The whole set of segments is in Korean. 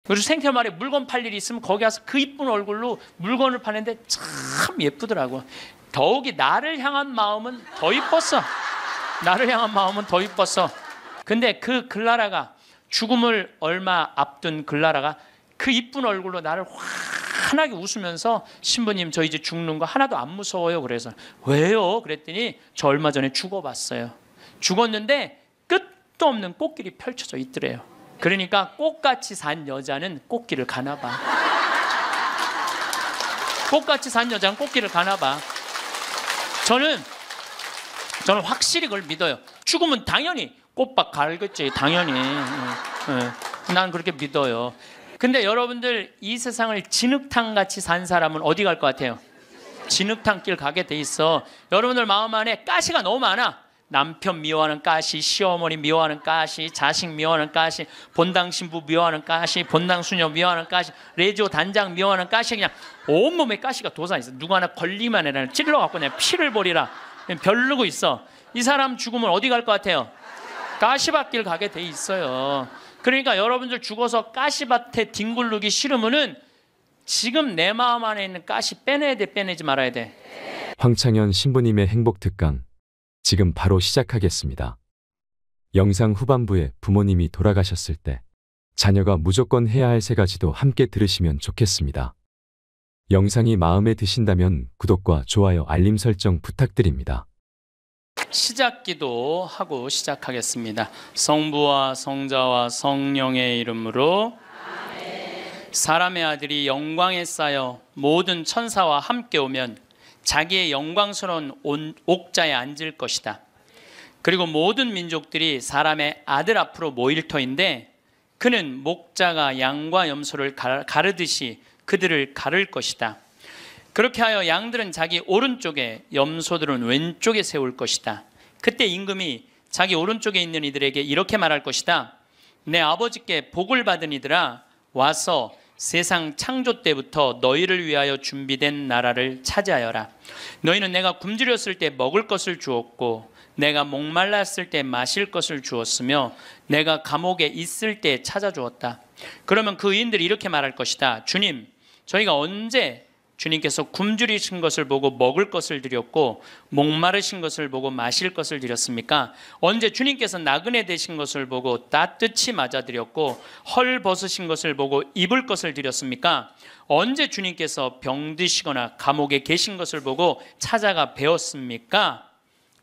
그리고 생태마을에 물건 팔 일이 있으면 거기 가서 그 이쁜 얼굴로 물건을 파는데 참 예쁘더라고. 더욱이 나를 향한 마음은 더 이뻤어. 나를 향한 마음은 더 이뻤어. 근데 그 글라라가, 죽음을 얼마 앞둔 글라라가 그 이쁜 얼굴로 나를 환하게 웃으면서, 신부님 저 이제 죽는 거 하나도 안 무서워요. 그래서 왜요? 그랬더니 저 얼마 전에 죽어봤어요. 죽었는데 끝도 없는 꽃길이 펼쳐져 있더래요. 그러니까 꽃같이 산 여자는 꽃길을 가나 봐. 꽃같이 산 여자는 꽃길을 가나 봐. 저는 확실히 그걸 믿어요. 죽으면 당연히 꽃밭 갈겠지. 당연히. 난 그렇게 믿어요. 근데 여러분들, 이 세상을 진흙탕같이 산 사람은 어디 갈 것 같아요? 진흙탕 길 가게 돼 있어. 여러분들 마음 안에 가시가 너무 많아. 남편 미워하는 가시, 시어머니 미워하는 가시, 자식 미워하는 가시, 본당 신부 미워하는 가시, 본당 수녀 미워하는 가시, 레지오 단장 미워하는 가시, 그냥 온몸에 가시가 돋아 있어. 누가 하나 걸리만 해라 찔러갖고 그냥 피를 버리라 벼르고 있어. 이 사람 죽으면 어디 갈 것 같아요? 가시밭길 가게 돼 있어요. 그러니까 여러분들 죽어서 가시밭에 뒹굴르기 싫으면은 지금 내 마음 안에 있는 가시 빼내야 돼, 빼내지 말아야 돼? 황창현 신부님의 행복 특강 지금 바로 시작하겠습니다. 영상 후반부에 부모님이 돌아가셨을 때 자녀가 무조건 해야 할 3가지도 함께 들으시면 좋겠습니다. 영상이 마음에 드신다면 구독과 좋아요, 알림 설정 부탁드립니다. 시작기도 하고 시작하겠습니다. 성부와 성자와 성령의 이름으로 아멘. 사람의 아들이 영광에 쌓여 모든 천사와 함께 오면 자기의 영광스러운 옥자에 앉을 것이다. 그리고 모든 민족들이 사람의 아들 앞으로 모일 터인데 그는 목자가 양과 염소를 가르듯이 그들을 가를 것이다. 그렇게 하여 양들은 자기 오른쪽에, 염소들은 왼쪽에 세울 것이다. 그때 임금이 자기 오른쪽에 있는 이들에게 이렇게 말할 것이다. 내 아버지께 복을 받은 이들아, 와서 세상 창조 때부터 너희를 위하여 준비된 나라를 차지하여라. 너희는 내가 굶주렸을 때 먹을 것을 주었고, 내가 목말랐을 때 마실 것을 주었으며, 내가 감옥에 있을 때 찾아주었다. 그러면 그 의인들이 이렇게 말할 것이다. 주님, 저희가 언제 주님께서 굶주리신 것을 보고 먹을 것을 드렸고 목마르신 것을 보고 마실 것을 드렸습니까? 언제 주님께서 나그네 되신 것을 보고 따뜻히 맞아드렸고 헐 벗으신 것을 보고 입을 것을 드렸습니까? 언제 주님께서 병드시거나 감옥에 계신 것을 보고 찾아가 배웠습니까?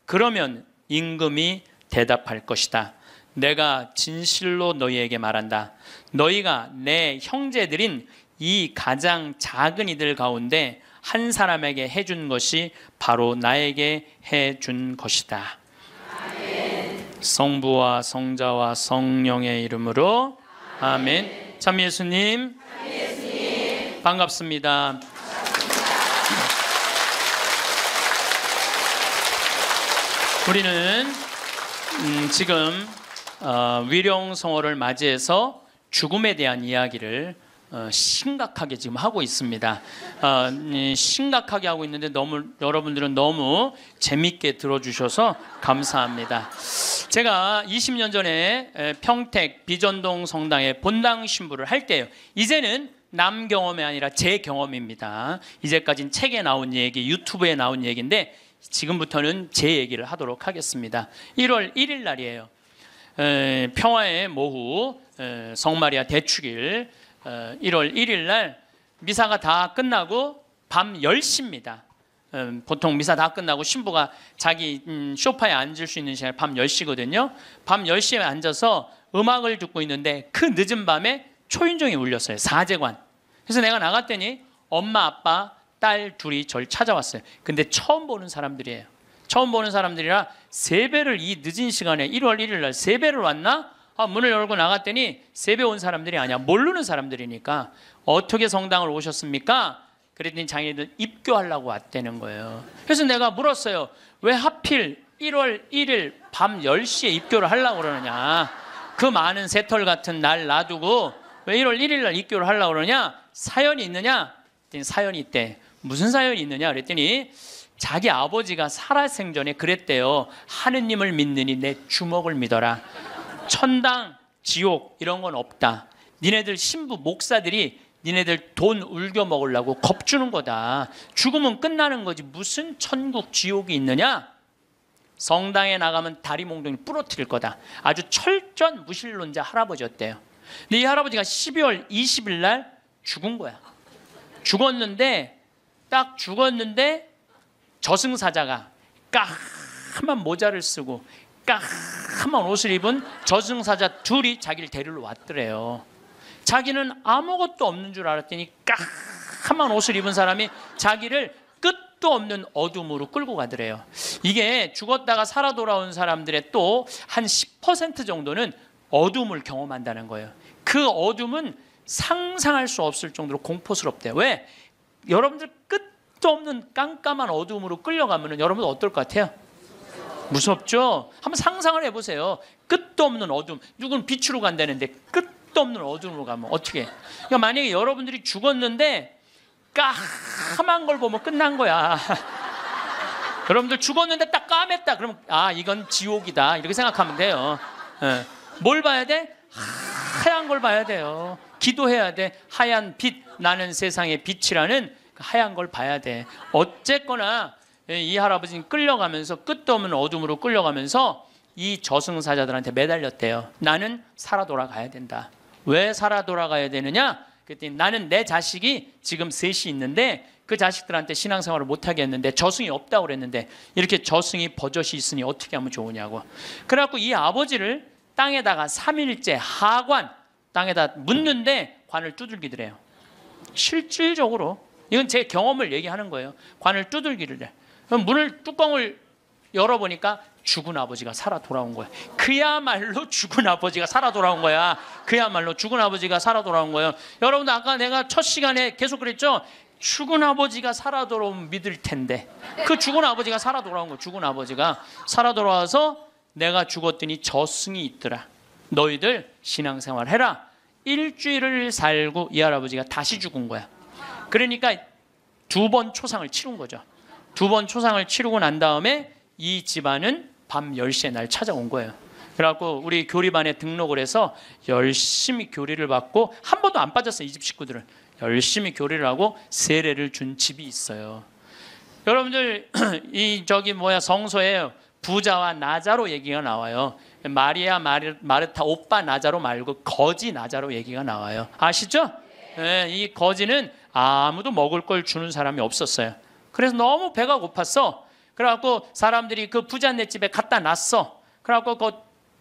그러면 임금이 대답할 것이다. 내가 진실로 너희에게 말한다. 너희가 내 형제들인 이 가장 작은 이들 가운데 한 사람에게 해준 것이 바로 나에게 해준 것이다. 아멘. 성부와 성자와 성령의 이름으로 아멘. 참 예수님, 반갑습니다. 우리는 지금 위령성어를 맞이해서 죽음에 대한 이야기를 심각하게 지금 하고 있습니다. 심각하게 하고 있는데 여러분들은 너무 재밌게 들어주셔서 감사합니다. 제가 20년 전에 평택 비전동 성당에 본당 신부를 할 때요. 이제는 남 경험이 아니라 제 경험입니다. 이제까지는 책에 나온 얘기, 유튜브에 나온 얘기인데 지금부터는 제 얘기를 하도록 하겠습니다. 1월 1일 날이에요. 평화의 모후 성마리아 대축일 1월 1일 날 미사가 다 끝나고 밤 10시입니다. 보통 미사 다 끝나고 신부가 자기 소파에 앉을 수 있는 시간이 밤 10시거든요. 밤 10시에 앉아서 음악을 듣고 있는데 그 늦은 밤에 초인종이 울렸어요. 사제관. 그래서 내가 나갔더니 엄마, 아빠, 딸 둘이 저를 찾아왔어요. 근데 처음 보는 사람들이에요. 처음 보는 사람들이라 세배를 이 늦은 시간에 1월 1일 날 세배를 왔나? 문을 열고 나갔더니 세배 온 사람들이 아니야. 모르는 사람들이니까 어떻게 성당을 오셨습니까? 그랬더니 자기들 입교하려고 왔다는 거예요. 그래서 내가 물었어요. 왜 하필 1월 1일 밤 10시에 입교를 하려고 그러느냐. 그 많은 새털 같은 날 놔두고 왜 1월 1일 날 입교를 하려고 그러냐. 사연이 있느냐? 그랬더니 사연이 있대. 무슨 사연이 있느냐 그랬더니 자기 아버지가 살아생전에 그랬대요. 하느님을 믿느니 내 주먹을 믿어라. 천당, 지옥 이런 건 없다. 니네들 신부 목사들이 니네들 돈 울겨 먹으려고 겁주는 거다. 죽으면 끝나는 거지 무슨 천국 지옥이 있느냐. 성당에 나가면 다리 몽둥이 부러뜨릴 거다. 아주 철저한 무신론자 할아버지였대요. 근데 이 할아버지가 12월 20일 날 죽은 거야. 죽었는데 딱 죽었는데 저승사자가 까만 모자를 쓰고 까만 옷을 입은 저승사자 둘이 자기를 데리러 왔더래요. 자기는 아무것도 없는 줄 알았더니 까만 옷을 입은 사람이 자기를 끝도 없는 어둠으로 끌고 가더래요. 이게 죽었다가 살아 돌아온 사람들의 또 한 10% 정도는 어둠을 경험한다는 거예요. 그 어둠은 상상할 수 없을 정도로 공포스럽대요. 왜? 여러분들 끝도 없는 깜깜한 어둠으로 끌려가면 여러분 어떨 것 같아요? 무섭죠? 한번 상상을 해보세요. 끝도 없는 어둠. 누군 빛으로 간다는데 끝도 없는 어둠으로 가면 어떻게? 그러니까 만약에 여러분들이 죽었는데 까만 걸 보면 끝난 거야. 여러분들 죽었는데 딱 까맸다. 그러면 아 이건 지옥이다. 이렇게 생각하면 돼요. 뭘 봐야 돼? 하얀 걸 봐야 돼요. 기도해야 돼. 하얀 빛 나는 세상의 빛이라는 하얀 걸 봐야 돼. 어쨌거나 이 할아버지는 끌려가면서 끝도 없는 어둠으로 끌려가면서 이 저승사자들한테 매달렸대요. 나는 살아 돌아가야 된다. 왜 살아 돌아가야 되느냐? 그랬더니 나는 내 자식이 지금 셋이 있는데 그 자식들한테 신앙생활을 못하게 했는데 저승이 없다고 그랬는데 이렇게 저승이 버젓이 있으니 어떻게 하면 좋으냐고. 그래갖고 이 아버지를 땅에다가 3일째 하관 땅에다 묻는데 관을 두들기더래요. 실질적으로 이건 제 경험을 얘기하는 거예요. 관을 두들기를 해. 그럼 뚜껑을 열어보니까 죽은 아버지가 살아 돌아온 거야. 그야말로 죽은 아버지가 살아 돌아온 거야. 그야말로 죽은 아버지가 살아 돌아온 거예요. 여러분들 아까 내가 첫 시간에 계속 그랬죠. 죽은 아버지가 살아 돌아오면 믿을 텐데 그 죽은 아버지가 살아 돌아온 거야. 죽은 아버지가 살아 돌아와서 내가 죽었더니 저승이 있더라. 너희들 신앙생활 해라. 일주일을 살고 이 할아버지가 다시 죽은 거야. 그러니까 2번 초상을 치른 거죠. 2번 초상을 치르고 난 다음에 이 집안은 밤 10시에 날 찾아온 거예요. 그래갖고 우리 교리반에 등록을 해서 열심히 교리를 받고 한 번도 안 빠졌어요. 이 집 식구들은 열심히 교리를 하고 세례를 준 집이 있어요. 여러분들 이 성서에 부자와 나자로 얘기가 나와요. 마리아 마르타 오빠 나자로 말고 거지 나자로 얘기가 나와요. 아시죠? 네, 이 거지는 아무도 먹을 걸 주는 사람이 없었어요. 그래서 너무 배가 고팠어. 그래갖고 사람들이 그 부자네 집에 갖다 놨어. 그래갖고 그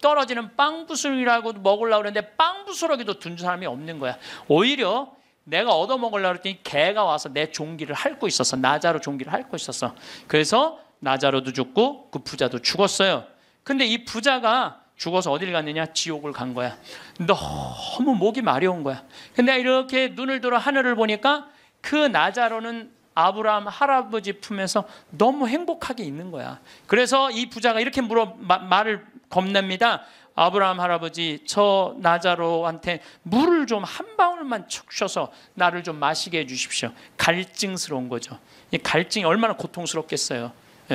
떨어지는 빵부스러기라고 먹으려고 그랬는데 빵부스러기도 둔 사람이 없는 거야. 오히려 내가 얻어먹으려고 그랬더니 개가 와서 내 종기를 핥고 있었어. 나자로 종기를 핥고 있었어. 그래서 나자로도 죽고 그 부자도 죽었어요. 근데 이 부자가 죽어서 어딜 갔느냐? 지옥을 간 거야. 너무 목이 마려운 거야. 근데 이렇게 눈을 들어 하늘을 보니까 그 나자로는 아브라함 할아버지 품에서 너무 행복하게 있는 거야. 그래서 이 부자가 이렇게 말을 건넵니다. 아브라함 할아버지, 저 나자로한테 물을 좀 한 방울만 축셔서 나를 좀 마시게 해주십시오. 갈증스러운 거죠. 이 갈증이 얼마나 고통스럽겠어요.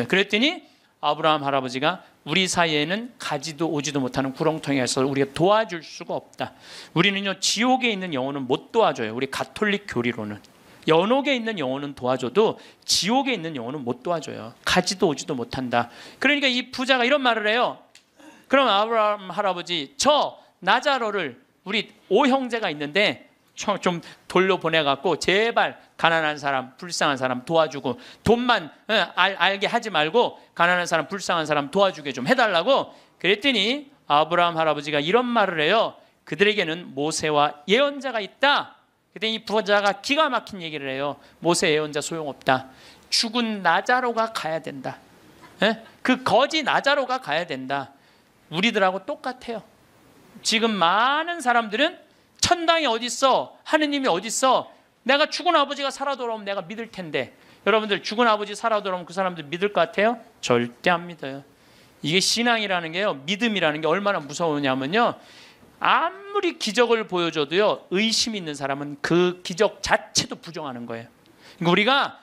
그랬더니 아브라함 할아버지가 우리 사이에는 가지도 오지도 못하는 구렁텅이가 있어서 우리가 도와줄 수가 없다. 우리는요 지옥에 있는 영혼은 못 도와줘요. 우리 가톨릭 교리로는 연옥에 있는 영혼은 도와줘도 지옥에 있는 영혼은 못 도와줘요. 가지도 오지도 못한다. 그러니까 이 부자가 이런 말을 해요. 그럼 아브라함 할아버지, 저 나자로를 우리 5형제가 있는데 좀 돌려보내갖고 제발 가난한 사람, 불쌍한 사람 도와주고 돈만 알게 하지 말고 가난한 사람, 불쌍한 사람 도와주게 좀 해달라고. 그랬더니 아브라함 할아버지가 이런 말을 해요. 그들에게는 모세와 예언자가 있다. 그랬더니 이 부자가 기가 막힌 얘기를 해요. 모세 예언자 소용없다. 죽은 나자로가 가야 된다. 그 거지 나자로가 가야 된다. 우리들하고 똑같아요. 지금 많은 사람들은 천당이 어딨어? 하느님이 어딨어? 내가 죽은 아버지가 살아 돌아오면 내가 믿을 텐데. 여러분들 죽은 아버지 살아 돌아오면 그 사람들 믿을 것 같아요? 절대 안 믿어요. 이게 신앙이라는 게요, 믿음이라는 게 얼마나 무서우냐면요, 아무리 기적을 보여줘도요 의심 있는 사람은 그 기적 자체도 부정하는 거예요. 그러니까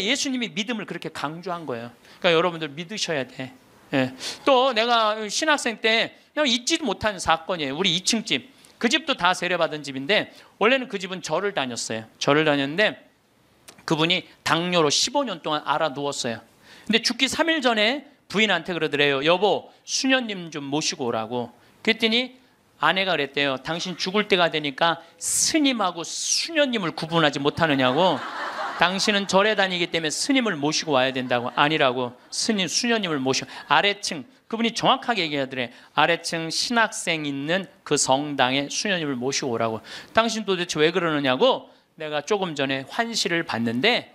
예수님이 믿음을 그렇게 강조한 거예요. 그러니까 여러분들 믿으셔야 돼. 또 내가 신학생 때 그냥 잊지도 못하는 사건이에요. 우리 2층 집 그 집도 다 세례받은 집인데 원래는 그 집은 절을 다녔어요. 절을 다녔는데 그분이 당뇨로 15년 동안 앓아 누웠어요. 근데 죽기 3일 전에 부인한테 그러더래요. 여보, 수녀님 좀 모시고 오라고. 그랬더니 아내가 그랬대요. 당신 죽을 때가 되니까 스님하고 수녀님을 구분하지 못하느냐고. 당신은 절에 다니기 때문에 스님을 모시고 와야 된다고. 아니라고. 스님, 수녀님을 모시고. 아래층, 그분이 정확하게 얘기하더래. 아래층 신학생 있는 그 성당에 수녀님을 모시고 오라고. 당신 도대체 왜 그러느냐고. 내가 조금 전에 환시를 봤는데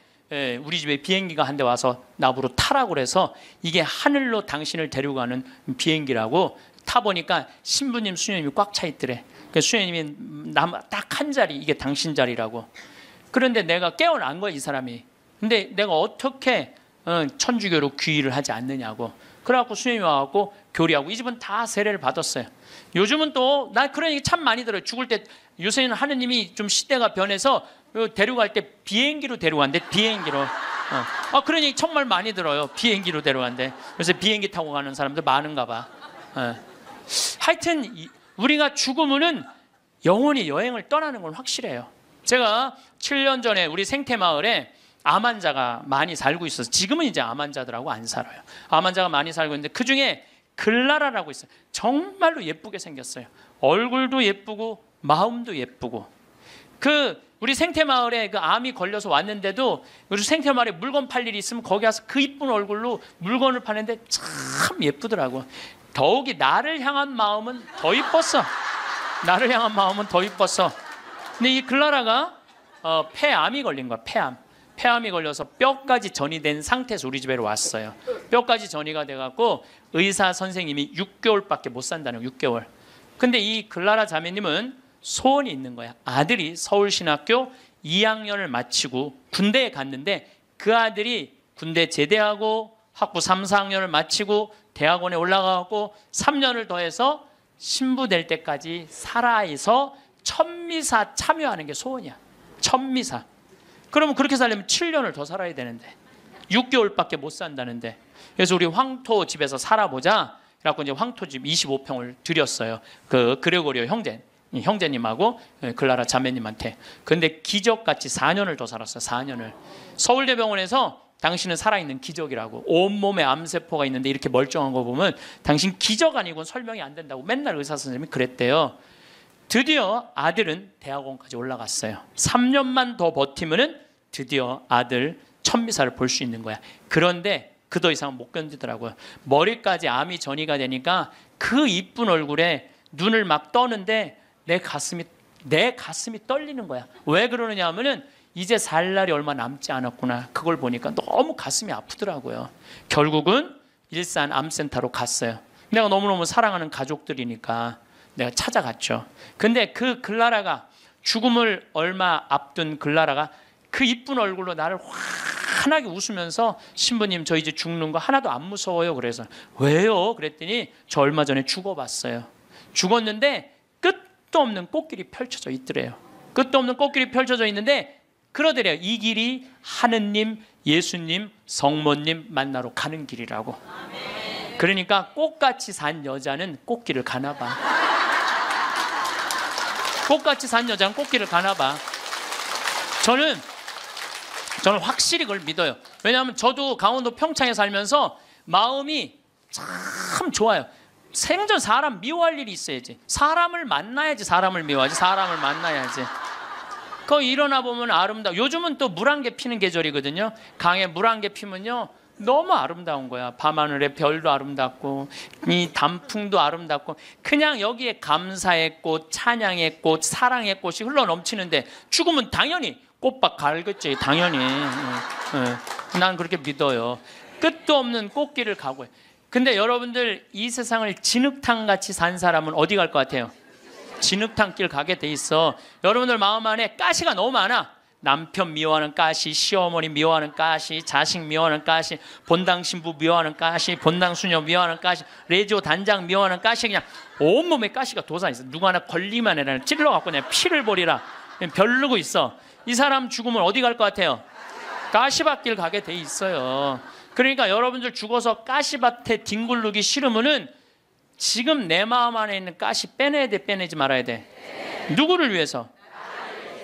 우리 집에 비행기가 한 대 와서 나보러 타라고 그래서 이게 하늘로 당신을 데리고 가는 비행기라고. 타보니까 신부님, 수녀님이 꽉 차 있더래. 그래서 수녀님이 딱 한 자리, 이게 당신 자리라고. 그런데 내가 깨어난 거야, 이 사람이. 근데 내가 어떻게 천주교로 귀의를 하지 않느냐고. 그래갖고 수녀님이 와갖고 교리하고, 이 집은 다 세례를 받았어요. 요즘은 또 나 그런 얘기 참 많이 들어요. 죽을 때 요새는 하느님이 좀 시대가 변해서 데려갈 때 비행기로 데려간대. 비행기로. 그런 얘기 정말 많이 들어요. 비행기로 데려간대. 요새 비행기 타고 가는 사람들 많은가 봐. 하여튼 우리가 죽으면은 영원히 여행을 떠나는 건 확실해요. 제가 7년 전에 우리 생태마을에 암 환자가 많이 살고 있어서, 지금은 이제 암 환자들하고 안 살아요. 암 환자가 많이 살고 있는데 그중에 글라라라고 있어요. 정말로 예쁘게 생겼어요. 얼굴도 예쁘고 마음도 예쁘고. 우리 생태마을에 그 암이 걸려서 왔는데도 우리 생태마을에 물건 팔 일이 있으면 거기 가서 그 이쁜 얼굴로 물건을 파는데 참 예쁘더라고. 더욱이 나를 향한 마음은 더 이뻤어. 나를 향한 마음은 더 이뻤어. 근데 이 글라라가 폐암이 걸린 거야. 폐암이 걸려서 뼈까지 전이 된 상태에서 우리 집에 왔어요. 뼈까지 전이가 돼갖고 의사 선생님이 6개월밖에 못 산다는 거예요. 6개월. 근데 이 글라라 자매님은 소원이 있는 거야. 아들이 서울신학교 2학년을 마치고 군대에 갔는데 그 아들이 군대 제대하고 학부 3, 4학년을 마치고 대학원에 올라가고 3년을 더해서 신부 될 때까지 살아서 천미사 참여하는 게 소원이야. 천미사. 그러면 그렇게 살려면 7년을 더 살아야 되는데 6개월밖에 못 산다는데. 그래서 우리 황토 집에서 살아보자. 그래갖고 이제 황토 집 25평을 드렸어요. 그 그레고리오 형제님하고 글라라 자매님한테. 근데 기적같이 4년을 더 살았어요. 4년을. 서울대병원에서 당신은 살아있는 기적이라고. 온몸에 암세포가 있는데 이렇게 멀쩡한 거 보면 당신 기적 아니고는 설명이 안 된다고 맨날 의사 선생님이 그랬대요. 드디어 아들은 대학원까지 올라갔어요. 3년만 더 버티면은 드디어 아들 천미사를 볼 수 있는 거야. 그런데 그 더 이상은 못 견디더라고요. 머리까지 암이 전이가 되니까 그 이쁜 얼굴에 눈을 막 떠는데 내 가슴이 떨리는 거야. 왜 그러느냐 하면은 이제 살 날이 얼마 남지 않았구나. 그걸 보니까 너무 가슴이 아프더라고요. 결국은 일산 암센터로 갔어요. 내가 너무너무 사랑하는 가족들이니까 내가 찾아갔죠. 근데 그 글라라가, 죽음을 얼마 앞둔 글라라가 그 이쁜 얼굴로 나를 환하게 웃으면서 신부님 저 이제 죽는 거 하나도 안 무서워요. 그래서 왜요? 그랬더니 저 얼마 전에 죽어봤어요. 죽었는데 끝도 없는 꽃길이 펼쳐져 있더래요. 끝도 없는 꽃길이 펼쳐져 있는데 그러더래요. 이 길이 하느님, 예수님, 성모님 만나러 가는 길이라고. 그러니까 꽃같이 산 여자는 꽃길을 가나 봐. 꽃같이 산 여자는 꽃길을 가나 봐. 저는 확실히 그걸 믿어요. 왜냐하면 저도 강원도 평창에 살면서 마음이 참 좋아요. 생전 사람 미워할 일이 있어야지. 사람을 만나야지 사람을 미워하지. 사람을 만나야지. 거기 일어나 보면 아름다워. 요즘은 또 물안개 피는 계절이거든요. 강에 물안개 피면요 너무 아름다운 거야. 밤하늘에 별도 아름답고 이 단풍도 아름답고 그냥 여기에 감사의 꽃, 찬양의 꽃, 사랑의 꽃이 흘러넘치는데 죽으면 당연히 꽃밭 갈겠지. 당연히. 난 그렇게 믿어요. 끝도 없는 꽃길을 가고. 근데 여러분들 이 세상을 진흙탕같이 산 사람은 어디 갈 것 같아요? 진흙탕 길 가게 돼 있어. 여러분들 마음 안에 가시가 너무 많아. 남편 미워하는 가시, 시어머니 미워하는 가시, 자식 미워하는 가시, 본당 신부 미워하는 가시, 본당 수녀 미워하는 가시, 레지오 단장 미워하는 가시. 그냥 온몸에 가시가 돋아있어. 누구 하나 걸리만 해라 찔러갖고 그냥 피를 버리라 별르고 있어. 이 사람 죽으면 어디 갈 것 같아요? 가시밭길 가게 돼 있어요. 그러니까 여러분들 죽어서 가시밭에 뒹굴르기 싫으면은 지금 내 마음 안에 있는 가시 빼내야 돼, 빼내지 말아야 돼? 누구를 위해서?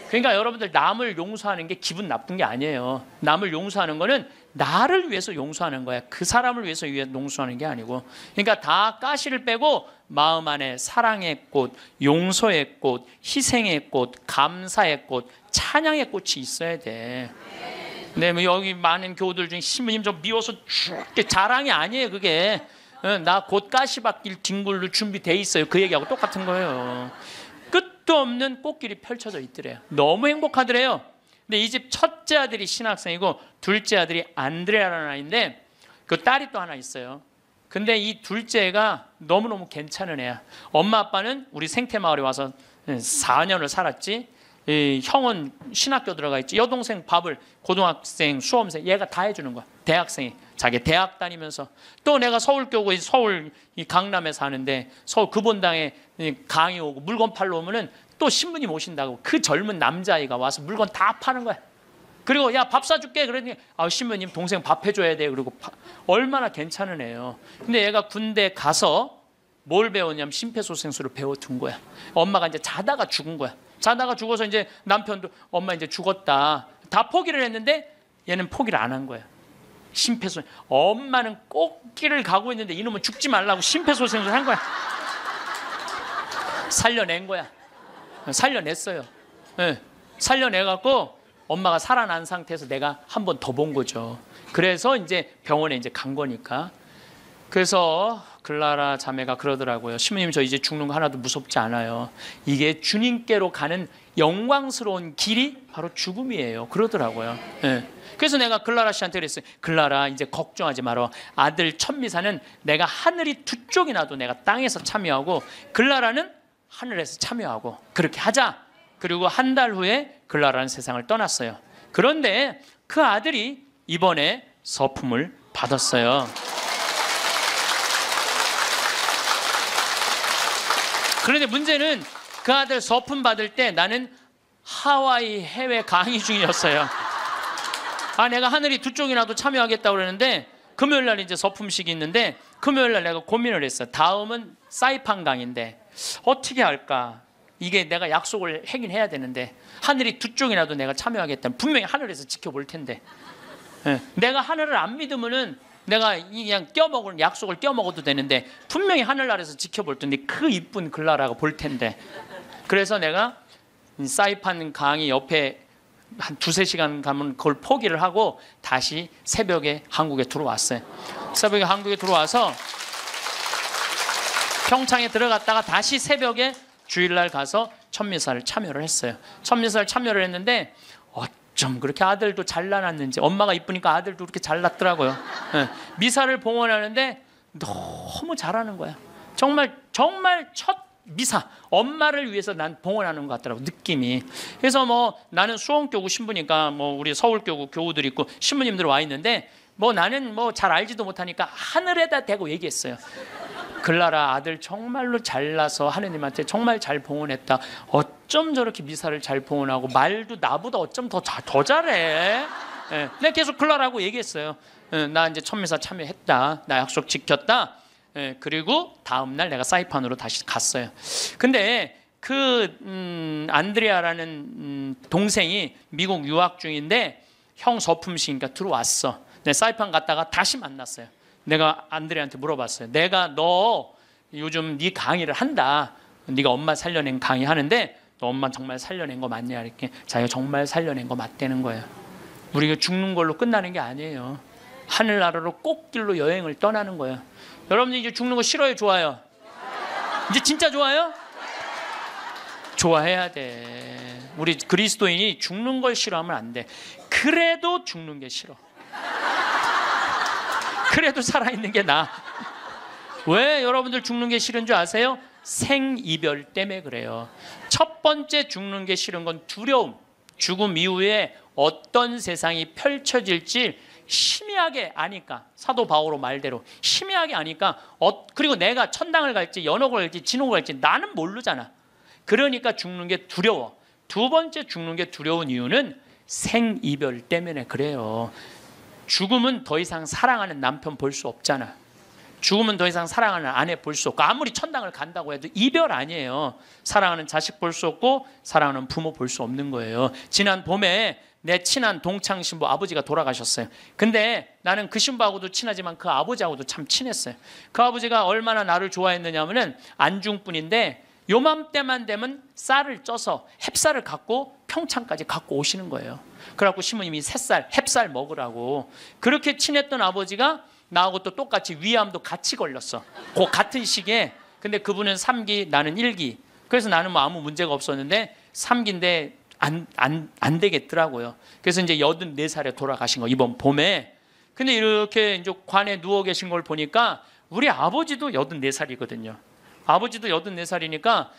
그러니까 여러분들, 남을 용서하는 게 기분 나쁜 게 아니에요. 남을 용서하는 거는 나를 위해서 용서하는 거야. 그 사람을 위해서 용서하는 게 아니고. 그러니까 다 가시를 빼고 마음 안에 사랑의 꽃, 용서의 꽃, 희생의 꽃, 감사의 꽃, 찬양의 꽃이 있어야 돼. 네, 뭐 여기 많은 교우들 중에 신부님 좀 미워서 죽게, 자랑이 아니에요 그게. 나 곧 가시 받길 뒹굴로 준비돼 있어요. 그 얘기하고 똑같은 거예요. 끝도 없는 꽃길이 펼쳐져 있더래요. 너무 행복하더래요. 근데 이 집 첫째 아들이 신학생이고 둘째 아들이 안드레아라는 아이인데 그 딸이 또 하나 있어요. 근데 이 둘째가 너무너무 괜찮은 애야. 엄마 아빠는 우리 생태마을에 와서 4년을 살았지. 이 형은 신학교 들어가 있지. 여동생 밥을 고등학생, 수험생 얘가 다 해주는 거야. 대학생이 자기 대학 다니면서. 또 내가 서울교구, 서울 이 강남에 사는데 서울 금본당에 강의 오고 물건 팔러 오면은 또 신부님 오신다고 그 젊은 남자아이가 와서 물건 다 파는 거야. 그리고 야, 밥 사줄게. 그러니 신부님 동생 밥 해줘야 돼. 그리고 얼마나 괜찮은 애예요. 근데 얘가 군대 가서 뭘 배웠냐면 심폐소생술을 배워둔 거야. 엄마가 이제 자다가 죽은 거야. 자다가 죽어서 이제 남편도 엄마 이제 죽었다. 다 포기를 했는데 얘는 포기를 안 한 거야. 심폐소생. 엄마는 꽃길을 가고 있는데 이놈은 죽지 말라고 심폐소생술 한 거야. 살려낸 거야. 살려냈어요. 네. 살려내갖고 엄마가 살아난 상태에서 내가 한 번 더 본 거죠. 그래서 이제 병원에 이제 간 거니까. 그래서 글라라 자매가 그러더라고요. 신부님, 저 이제 죽는 거 하나도 무섭지 않아요. 이게 주님께로 가는 영광스러운 길이 바로 죽음이에요. 그러더라고요. 네. 그래서 내가 글라라 씨한테 그랬어요. 글라라, 이제 걱정하지 마라. 아들 천미사는 내가 하늘이 두 쪽이 나도 내가 땅에서 참여하고 글라라는 하늘에서 참여하고 그렇게 하자. 그리고 한 달 후에 글라라는 세상을 떠났어요. 그런데 그 아들이 이번에 서품을 받았어요. 그런데 문제는 그 아들 서품 받을 때 나는 하와이 해외 강의 중이었어요. 내가 하늘이 두 쪽이나도 참여하겠다고 그러는데 금요일 날 이제 서품식이 있는데 금요일 날 내가 고민을 했어요. 다음은 사이판 강의인데 어떻게 할까? 이게 내가 약속을 하긴 해야 되는데 하늘이 두 쪽이나도 내가 참여하겠다면 분명히 하늘에서 지켜볼 텐데 내가 하늘을 안 믿으면은 내가 그냥 껴먹을 약속을 껴먹어도 되는데 분명히 하늘나라에서 지켜볼 텐데 그 이쁜 글라라가 볼 텐데. 그래서 내가 사이판 강의 옆에 한 2-3시간 가면 그걸 포기를 하고 다시 새벽에 한국에 들어왔어요. 새벽에 한국에 들어와서 평창에 들어갔다가 다시 새벽에 주일날 가서 천미사를 참여를 했어요. 천미사를 참여를 했는데 어쩜 그렇게 아들도 잘나놨는지, 엄마가 이쁘니까 아들도 그렇게 잘났더라고요. 미사를 봉헌하는데 너무 잘하는 거야. 정말 첫 미사, 엄마를 위해서 난 봉헌하는 것 같더라고, 느낌이. 그래서 뭐 나는 수원교구 신부니까 뭐 우리 서울교구 교우들 있고 신부님들 와 있는데 뭐 나는 뭐 잘 알지도 못하니까 하늘에다 대고 얘기했어요. 글라라, 아들 정말로 잘나서 하느님한테 정말 잘 봉헌했다. 어쩜 저렇게 미사를 잘 봉헌하고 말도 나보다 어쩜 더 잘해. 내가 계속 글라라고 얘기했어요. 나 이제 천미사 참여했다. 나 약속 지켰다. 그리고 다음날 내가 사이판으로 다시 갔어요. 근데 그 안드레아라는 동생이 미국 유학 중인데 형 서품식이니까 들어왔어. 내 사이판 갔다가 다시 만났어요. 내가 안드레한테 물어봤어요. 내가 너 요즘 네 강의를 한다. 네가 엄마 살려낸 강의 하는데 너 엄마 정말 살려낸 거 맞냐? 이렇게 자기가 정말 살려낸 거 맞다는 거예요. 우리가 죽는 걸로 끝나는 게 아니에요. 하늘나라로 꽃길로 여행을 떠나는 거예요. 여러분들 이제 죽는 거 싫어요? 좋아요? 이제 진짜 좋아요? 좋아해야 돼. 우리 그리스도인이 죽는 걸 싫어하면 안 돼. 그래도 죽는 게 싫어. 그래도 살아있는 게 나아. 왜 여러분들 죽는 게 싫은 줄 아세요? 생이별 때문에 그래요. 첫 번째 죽는 게 싫은 건 두려움. 죽음 이후에 어떤 세상이 펼쳐질지 희미하게 아니까. 사도 바오로 말대로 희미하게 아니까. 그리고 내가 천당을 갈지 연옥을 갈지 진옥을 갈지 나는 모르잖아. 그러니까 죽는 게 두려워. 두 번째 죽는 게 두려운 이유는 생이별 때문에 그래요. 죽음은 더 이상 사랑하는 남편 볼 수 없잖아. 죽으면 더 이상 사랑하는 아내 볼 수 없고 아무리 천당을 간다고 해도 이별 아니에요. 사랑하는 자식 볼 수 없고 사랑하는 부모 볼 수 없는 거예요. 지난 봄에 내 친한 동창 신부 아버지가 돌아가셨어요. 근데 나는 그 신부하고도 친하지만 그 아버지하고도 참 친했어요. 그 아버지가 얼마나 나를 좋아했느냐면은 안중분인데 요맘때만 되면 쌀을 쪄서 햅쌀을 갖고 평창까지 갖고 오시는 거예요. 그래갖고 신부님이 새쌀, 햅쌀 먹으라고. 그렇게 친했던 아버지가 나하고 또 똑같이 위암도 같이 걸렸어. 그 같은 시기에. 근데 그분은 3기, 나는 1기. 그래서 나는 뭐 아무 문제가 없었는데 3기인데 안 되겠더라고요. 그래서 이제 84살에 돌아가신 거, 이번 봄에. 근데 이렇게 이제 관에 누워 계신 걸 보니까 우리 아버지도 84살이거든요. 아버지도 84살이니까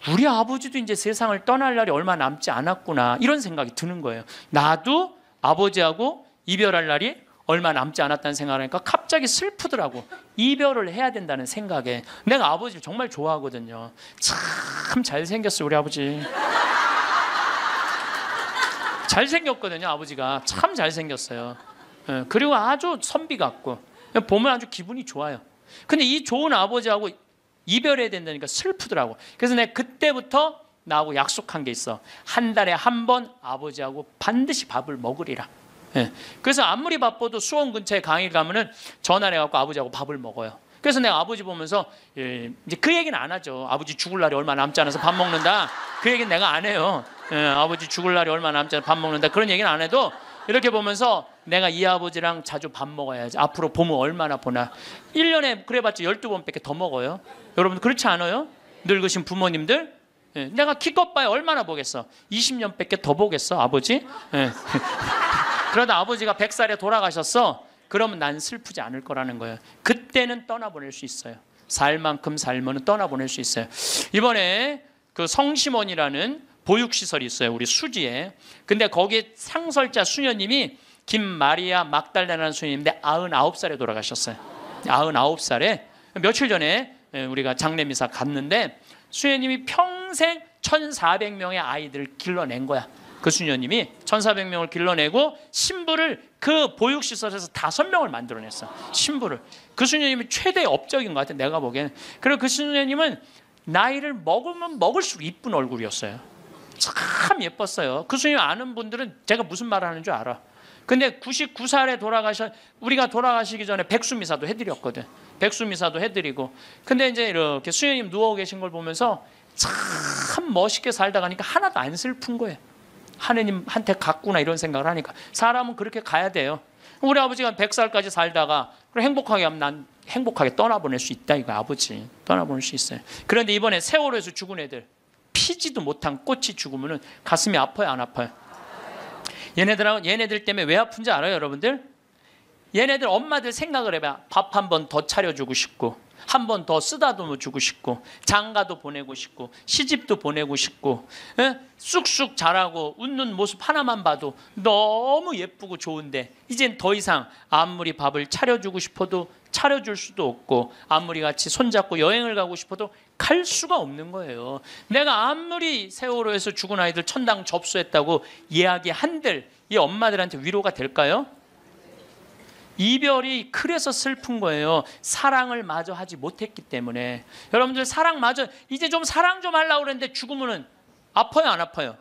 우리 아버지도 이제 세상을 떠날 날이 얼마 남지 않았구나, 이런 생각이 드는 거예요. 나도 아버지하고 이별할 날이 얼마 남지 않았다는 생각을 하니까 갑자기 슬프더라고. 이별을 해야 된다는 생각에. 내가 아버지를 정말 좋아하거든요. 참 잘생겼어요, 우리 아버지. 잘생겼거든요, 아버지가. 참 잘생겼어요. 그리고 아주 선비 같고 보면 아주 기분이 좋아요. 근데 이 좋은 아버지하고 이별해야 된다니까 슬프더라고. 그래서 내가 그때부터 나하고 약속한 게 있어. 한 달에 한 번 아버지하고 반드시 밥을 먹으리라. 그래서 아무리 바빠도 수원 근처에 강의 가면은 전화를 해갖고 아버지하고 밥을 먹어요. 그래서 내가 아버지 보면서 이제 그 얘기는 안 하죠. 아버지 죽을 날이 얼마 남지 않아서 밥 먹는다, 그 얘기는 내가 안 해요. 아버지 죽을 날이 얼마 남지 않아서 밥 먹는다, 그런 얘기는 안 해도 이렇게 보면서 내가 이 아버지랑 자주 밥 먹어야지. 앞으로 봄은 얼마나 보나. 1년에 그래봤자 12번밖에 더 먹어요. 여러분 그렇지 않아요? 늙으신 부모님들. 내가 기껏 봐야 얼마나 보겠어. 20년밖에 더 보겠어, 아버지. 그러다 아버지가 100살에 돌아가셨어. 그러면 난 슬프지 않을 거라는 거예요. 그때는 떠나보낼 수 있어요. 살 만큼 살면 떠나보낼 수 있어요. 이번에 그 성심원이라는 보육시설이 있어요, 우리 수지에. 근데 거기에 상설자 수녀님이 김마리아 막달레나라는 수녀님인데 99살에 돌아가셨어요. 99살에. 며칠 전에 우리가 장례미사 갔는데 수녀님이 평생 1400명의 아이들을 길러낸 거야. 그 수녀님이 1400명을 길러내고 신부를 그 보육시설에서 5명을 만들어냈어. 신부를. 그 수녀님이 최대의 업적인 것 같아, 내가 보기에는. 그리고 그 수녀님은 나이를 먹으면 먹을수록 이쁜 얼굴이었어요. 참 예뻤어요. 그 수녀님 아는 분들은 제가 무슨 말을 하는 줄 알아. 근데 99살에 우리가 돌아가시기 전에 백수미사도 해드렸거든. 백수미사도 해드리고. 근데 이제 이렇게 수녀님 누워 계신 걸 보면서 참 멋있게 살다 가니까 하나도 안 슬픈 거예요. 하느님한테 갔구나, 이런 생각을 하니까. 사람은 그렇게 가야 돼요. 우리 아버지가 100살까지 살다가 행복하게 하면 난 행복하게 떠나보낼 수 있다, 이거 아버지. 떠나보낼 수 있어요. 그런데 이번에 세월호에서 죽은 애들, 피지도 못한 꽃이 죽으면 가슴이 아파요, 안 아파요? 얘네들 때문에 왜 아픈지 알아요, 여러분들? 얘네들 엄마들 생각을 해봐. 밥 한 번 더 차려주고 싶고, 한 번 더 쓰다듬어 주고 싶고, 장가도 보내고 싶고, 시집도 보내고 싶고, 쑥쑥 자라고 웃는 모습 하나만 봐도 너무 예쁘고 좋은데 이젠 더 이상 아무리 밥을 차려주고 싶어도 차려줄 수도 없고, 아무리 같이 손잡고 여행을 가고 싶어도 갈 수가 없는 거예요. 내가 아무리 세월호에서 죽은 아이들 천당 접수했다고 이야기한들 이 엄마들한테 위로가 될까요? 이별이 그래서 슬픈 거예요. 사랑을 마저 하지 못했기 때문에. 여러분들 사랑 마저, 이제 좀 사랑 좀 하려고 그랬는데 죽으면 아파요, 안 아파요?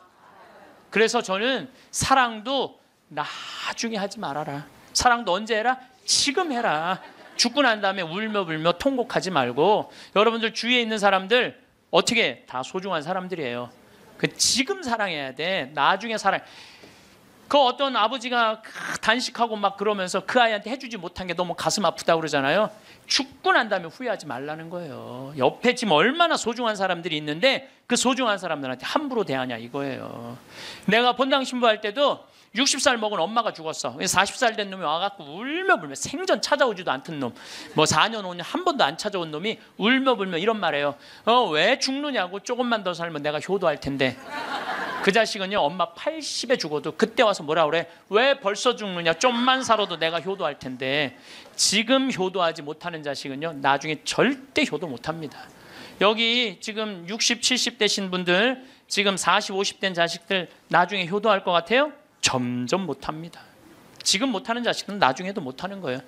그래서 저는 사랑도 나중에 하지 말아라. 사랑도 언제 해라? 지금 해라. 죽고 난 다음에 울며 불며 통곡하지 말고. 여러분들 주위에 있는 사람들 어떻게 다 소중한 사람들이에요. 그 지금 사랑해야 돼. 나중에 사랑. 그 어떤 아버지가 단식하고 막 그러면서 그 아이한테 해주지 못한 게 너무 가슴 아프다고 그러잖아요. 죽고 난 다음에 후회하지 말라는 거예요. 옆에 지금 얼마나 소중한 사람들이 있는데 그 소중한 사람들한테 함부로 대하냐, 이거예요. 내가 본당 신부할 때도 60살 먹은 엄마가 죽었어. 40살 된 놈이 와갖고 울며 불며, 생전 찾아오지도 않던 놈, 뭐 4년 5년 한 번도 안 찾아온 놈이 울며 불며 이런 말해요. 왜 죽느냐고. 조금만 더 살면 내가 효도할 텐데. 그 자식은요, 엄마 80에 죽어도 그때 와서 뭐라 그래? 왜 벌써 죽느냐? 좀만 살아도 내가 효도할 텐데. 지금 효도하지 못하는 자식은요, 나중에 절대 효도 못합니다. 여기 지금 60, 70 되신 분들, 지금 40, 50 된 자식들 나중에 효도할 것 같아요? 점점 못합니다. 지금 못하는 자식은 나중에도 못하는 거예요.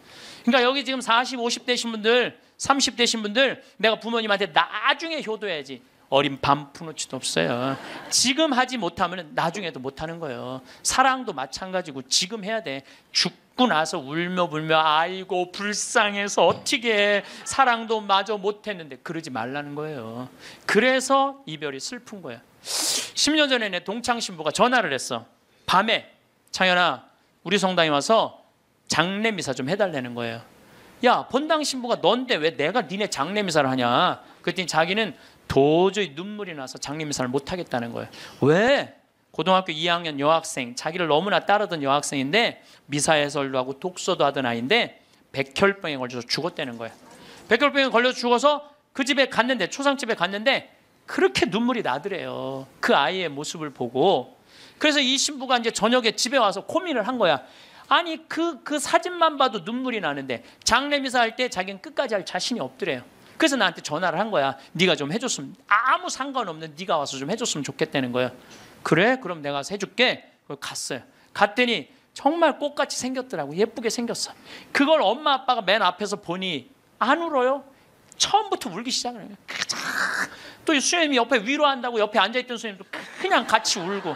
그러니까 여기 지금 40, 50대신 분들, 30대신 분들, 내가 부모님한테 나중에 효도해야지. 어린 반푼어치도 없어요. 지금 하지 못하면 나중에도 못하는 거예요. 사랑도 마찬가지고 지금 해야 돼. 죽고 나서 울며 불며 아이고 불쌍해서 어떻게 해. 사랑도 마저 못했는데 그러지 말라는 거예요. 그래서 이별이 슬픈 거예요. 10년 전에 내 동창 신부가 전화를 했어. 밤에 창현아 우리 성당에 와서 장례 미사 좀 해달라는 거예요. 야 본당 신부가 넌데 왜 내가 니네 장례 미사를 하냐. 그랬더니 자기는 도저히 눈물이 나서 장례 미사를 못 하겠다는 거예요. 왜? 고등학교 2학년 여학생, 자기를 너무나 따르던 여학생인데 미사 해설도 하고 독서도 하던 아이인데 백혈병에 걸려서 죽었다는 거예요. 백혈병에 걸려서 죽어서 그 집에 갔는데, 초상집에 갔는데 그렇게 눈물이 나더래요. 그 아이의 모습을 보고. 그래서 이 신부가 이제 저녁에 집에 와서 고민을 한 거야. 아니 그 사진만 봐도 눈물이 나는데 장례 미사 할 때 자기는 끝까지 할 자신이 없더래요. 그래서 나한테 전화를 한 거야. 네가 좀 해줬으면, 아무 상관없는 네가 와서 좀 해줬으면 좋겠다는 거예요. 그래? 그럼 내가 가서 해줄게. 갔어요. 갔더니 정말 꽃같이 생겼더라고. 예쁘게 생겼어. 그걸 엄마 아빠가 맨 앞에서 보니 안 울어요. 처음부터 울기 시작을 해요. 또 수녀님이 옆에 위로한다고 옆에 앉아있던 수녀님도 그냥 같이 울고,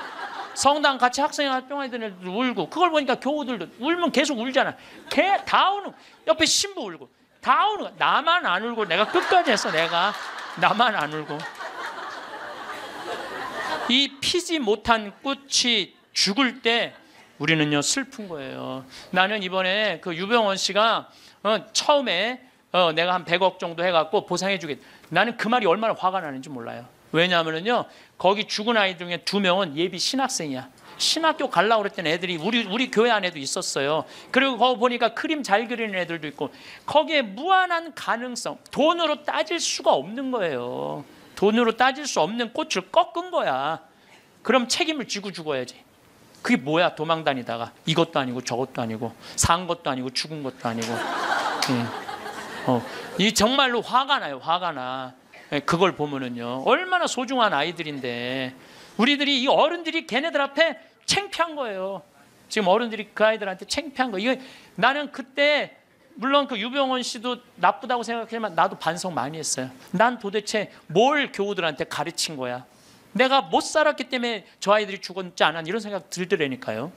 성당 같이 학생활동하던 애들도 울고, 그걸 보니까 교우들도 울면 계속 울잖아. 다 우는, 옆에 신부 울고 다 우는 거야. 나만 안 울고. 내가 끝까지 했어. 나만 안 울고. 이 피지 못한 꽃이 죽을 때 우리는요 슬픈 거예요. 나는 이번에 그 유병원 씨가 처음에 내가 한 100억 정도 해갖고 보상해 주겠다. 나는 그 말이 얼마나 화가 나는지 몰라요. 왜냐하면요 거기 죽은 아이 중에 2명은 예비 신학생이야. 신학교 가려고 그랬던 애들이 우리 교회 안에도 있었어요. 그리고 거기 보니까 그림 잘 그리는 애들도 있고, 거기에 무한한 가능성, 돈으로 따질 수가 없는 거예요. 돈으로 따질 수 없는 꽃을 꺾은 거야. 그럼 책임을 지고 죽어야지. 그게 뭐야? 도망 다니다가 이것도 아니고 저것도 아니고 산 것도 아니고 죽은 것도 아니고. 이 정말로 화가 나요. 화가 나. 그걸 보면은요 얼마나 소중한 아이들인데 우리들이, 이 어른들이 걔네들 앞에 창피한 거예요. 지금 어른들이 그 아이들한테 창피한 거. 이거 나는 그때 물론 그 유병원 씨도 나쁘다고 생각하지만 나도 반성 많이 했어요. 난 도대체 뭘 교우들한테 가르친 거야. 내가 못 살았기 때문에 저 아이들이 죽었지 않았나 이런 생각 들더라니까요.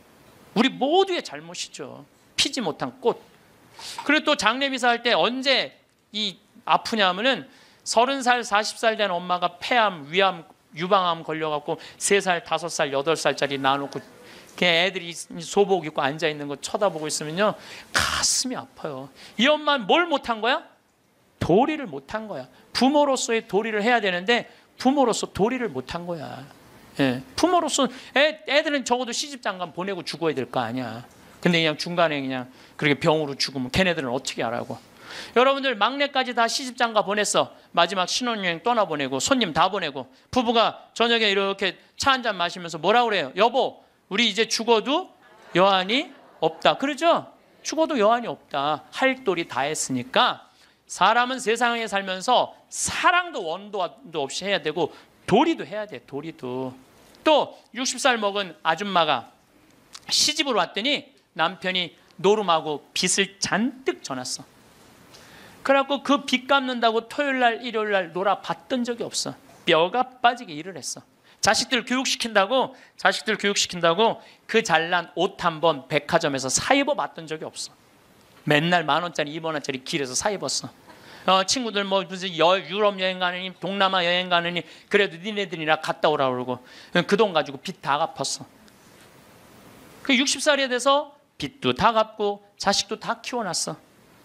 우리 모두의 잘못이죠. 피지 못한 꽃. 그리고 또 장례 미사 할 때 언제 이 아프냐 하면은 30살, 40살 된 엄마가 폐암, 위암, 유방암 걸려갖고 3살, 5살, 8살짜리 낳아놓고 애들이 소복 입고 앉아있는 거 쳐다보고 있으면요 가슴이 아파요. 이 엄마는 뭘 못한 거야? 도리를 못한 거야. 부모로서의 도리를 해야 되는데 부모로서 도리를 못한 거야. 예, 부모로서 애들은 적어도 시집장가 보내고 죽어야 될 거 아니야. 근데 그냥 중간에 그냥 그렇게 병으로 죽으면 걔네들은 어떻게 하라고. 여러분들 막내까지 다 시집장가 보냈어. 마지막 신혼여행 떠나보내고 손님 다 보내고 부부가 저녁에 이렇게 차 한잔 마시면서 뭐라 그래요? 여보 우리 이제 죽어도 여한이 없다. 그러죠? 죽어도 여한이 없다. 할 도리 다 했으니까 사람은 세상에 살면서 사랑도 원도도 없이 해야 되고 도리도 해야 돼. 도리도. 또 60살 먹은 아줌마가 시집을 왔더니 남편이 노름하고 빚을 잔뜩 져놨어. 그래갖고 그 빚 갚는다고 토요일날 일요일날 놀아봤던 적이 없어. 뼈가 빠지게 일을 했어. 자식들 교육시킨다고 그 잘난 옷 한 번 백화점에서 사 입어봤던 적이 없어. 맨날 10,000원짜리 2,000원짜리 길에서 사 입었어. 친구들 뭐 무슨 유럽 여행 가느니 동남아 여행 가느니 그래도 니네들이나 갔다 오라 그러고 그 돈 가지고 빚 다 갚았어. 그 60살이 돼서 빚도 다 갚고 자식도 다 키워놨어.